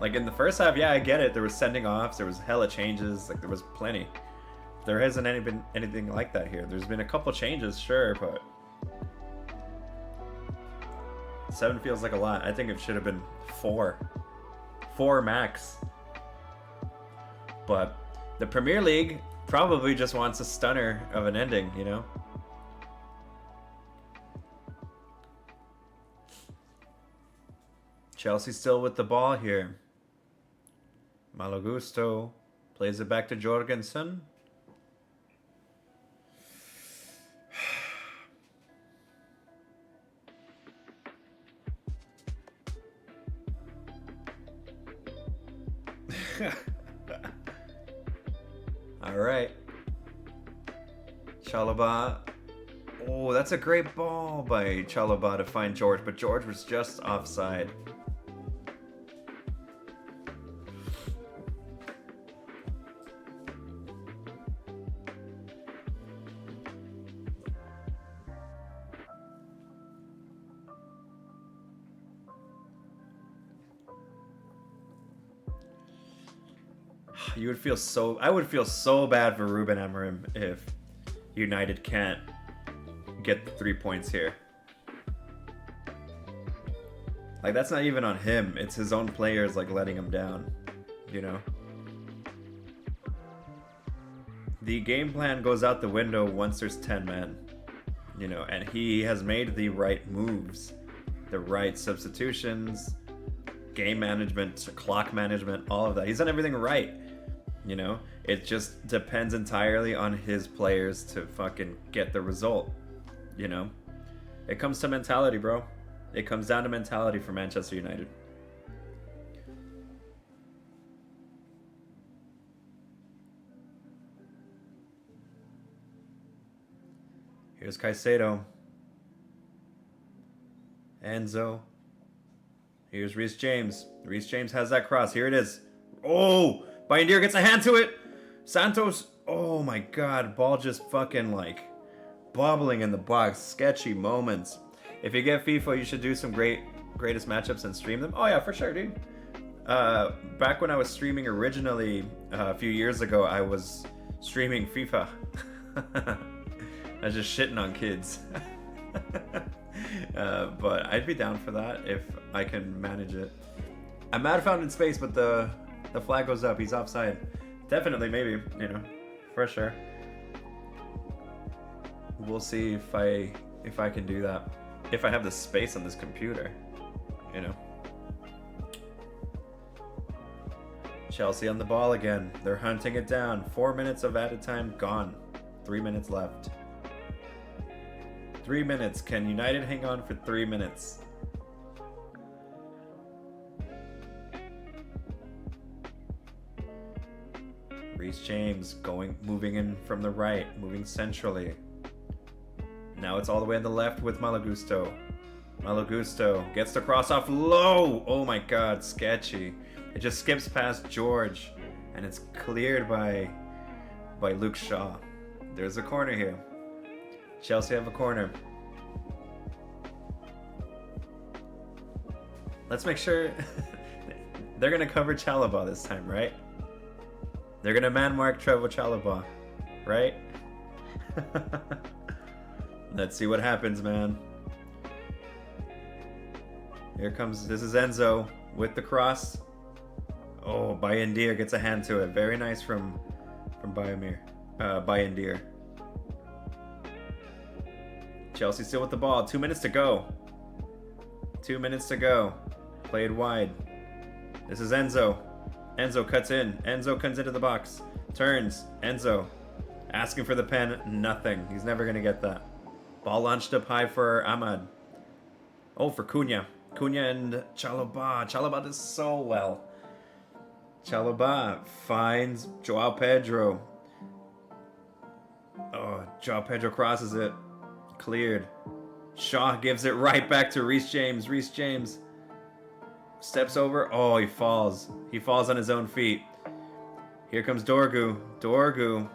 Like in the first half, yeah, I get it. There was sending offs, there was hella changes, like there was plenty. There hasn't been anything like that here. There's been a couple changes, sure, but 7 feels like a lot. I think it should have been 4. 4 max. But the Premier League probably just wants a stunner of an ending, you know? Chelsea still with the ball here. Malo Gusto plays it back to Jorgensen. All right. Chalobah. Oh, that's a great ball by Chalobah to find George, but George was just offside. I would feel so bad for Ruben Amorim if United can't get the 3 points here. Like, that's not even on him. It's his own players, like, letting him down, you know? The game plan goes out the window once there's 10 men, you know, and he has made the right moves, the right substitutions, game management, clock management, all of that. He's done everything right, you know? It just depends entirely on his players to fucking get the result, you know? It comes to mentality, bro. It comes down to mentality for Manchester United. Here's Caicedo. Enzo. Here's Reece James. Reece James has that cross. Here it is. Oh! Bayendier gets a hand to it. Santos. Oh my god. Ball just fucking like bobbling in the box. Sketchy moments. If you get FIFA, you should do some greatest matchups and stream them. Oh yeah, for sure, dude. Back when I was streaming originally a few years ago, I was streaming FIFA. I was just shitting on kids. But I'd be down for that if I can manage it. I'm out of found in space, but the flag goes up. He's offside. Definitely, maybe, you know, for sure. We'll see if I can do that. If I have the space on this computer, you know. Chelsea on the ball again. They're hunting it down. 4 minutes of added time gone. 3 minutes left. 3 minutes. Can United hang on for 3 minutes? Reece James moving in from the right, moving centrally. Now it's all the way on the left with Malagusto. Malagusto gets the cross off low. Oh my god, sketchy. It just skips past George, and it's cleared by Luke Shaw. There's a corner here. Chelsea have a corner. Let's make sure they're gonna cover Chalobah this time, right? They're gonna man mark Trevoh Chalobah, right? Let's see what happens, man. Here comes, this is Enzo with the cross. Oh, Bayendier gets a hand to it. Very nice from Bayendier. Chelsea still with the ball. 2 minutes to go. 2 minutes to go. Played wide. This is Enzo. Enzo cuts in. Enzo comes into the box. Turns. Enzo. Asking for the pen. Nothing. He's never going to get that. Ball launched up high for Ahmad. Oh, for Cunha. Cunha and Chalobah. Chalobah does so well. Chalobah finds Joao Pedro. Oh, Joao Pedro crosses it. Cleared. Shaw gives it right back to Reece James. Reece James steps over. Oh, he falls. He falls on his own feet. Here comes Dorgu. Dorgu.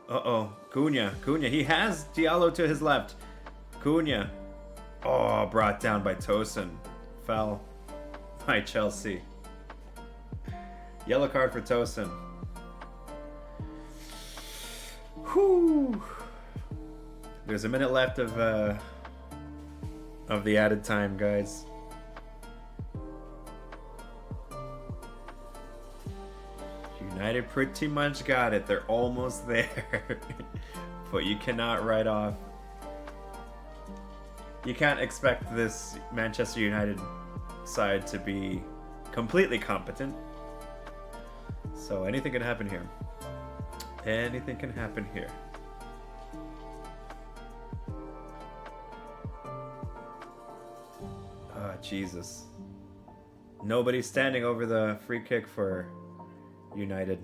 Uh-oh. Cunha. Cunha. He has Diallo to his left. Cunha. Oh, brought down by Tosin. Fell by Chelsea. Yellow card for Tosin. Whew. There's a minute left of the added time, guys. United pretty much got it. They're almost there. But you cannot write off. You can't expect this Manchester United side to be completely competent. So anything can happen here. Anything can happen here. Ah, Jesus. Nobody's standing over the free kick for United.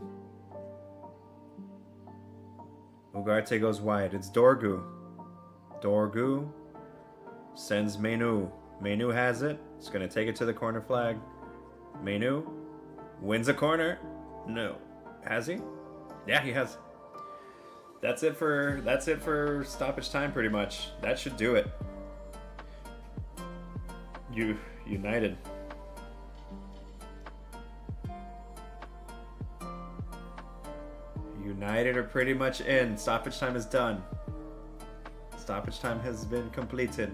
Ugarte goes wide. It's Dorgu. Dorgu sends Menu. Menu has it. It's going to take it to the corner flag. Menu wins a corner. No. Has he? Yeah, he has. That's it for stoppage time pretty much. That should do it. United. United are pretty much in. Stoppage time is done. Stoppage time has been completed.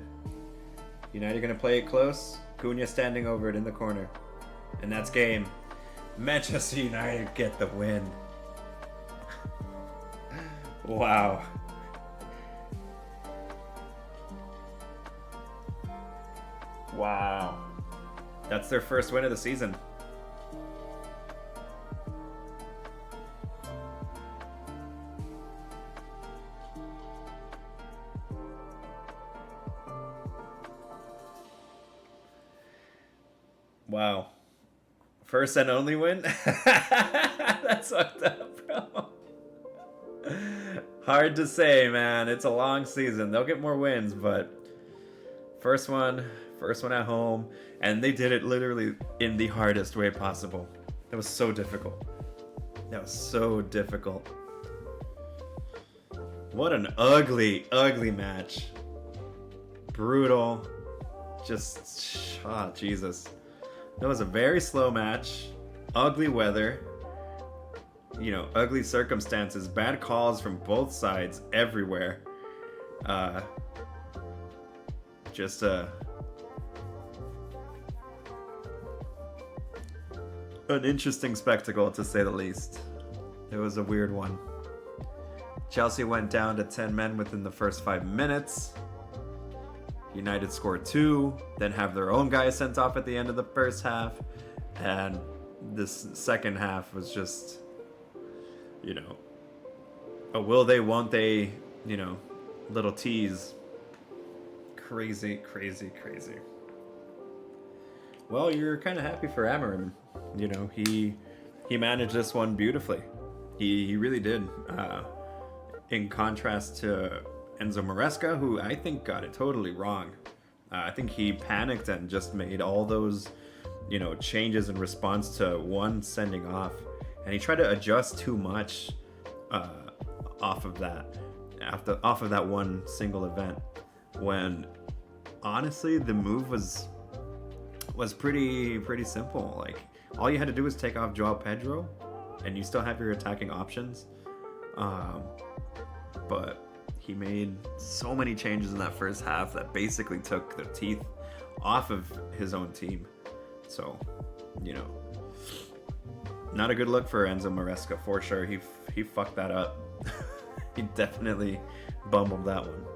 United gonna play it close. Cunha standing over it in the corner. And that's game. Manchester United get the win. Wow. Wow. That's their first win of the season. Wow. First and only win? That's fucked up, bro. Hard to say, man. It's a long season. They'll get more wins, but first one at home, and they did it literally in the hardest way possible. That was so difficult. What an ugly, ugly match. Brutal. Just, Jesus. That was a very slow match. Ugly weather. You know, ugly circumstances. Bad calls from both sides everywhere. An interesting spectacle, to say the least. It was a weird one. Chelsea went down to 10 men within the first 5 minutes. United scored 2, then have their own guys sent off at the end of the first half. And this second half was just, you know, a will they, won't they, you know, little tease. Crazy. Well, you're kind of happy for Amarim. You know, he managed this one beautifully. He really did. In contrast to Enzo Maresca, who I think got it totally wrong. I think he panicked and just made all those, you know, changes in response to one sending off. And he tried to adjust too much off of that one single event, when honestly the move was pretty simple. Like, all you had to do was take off Joao Pedro and you still have your attacking options. But he made so many changes in that first half that basically took the teeth off of his own team. So, you know, not a good look for Enzo Maresca for sure. He fucked that up. He definitely bumbled that one.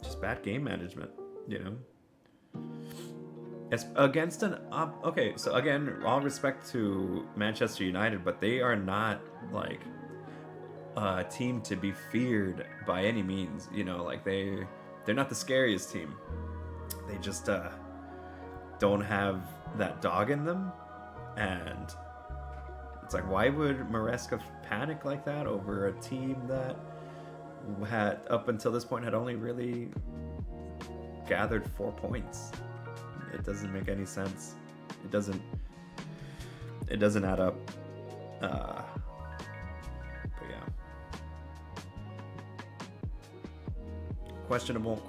Just bad game management, you know. It's against okay, so again, all respect to Manchester United, but they are not like a team to be feared by any means. You know, like they're not the scariest team. They just don't have that dog in them, and it's like, why would Maresca panic like that over a team that had, up until this point, had only really gathered 4 points? It doesn't make any sense. It doesn't add up. But yeah. Questionable.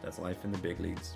That's life in the big leagues.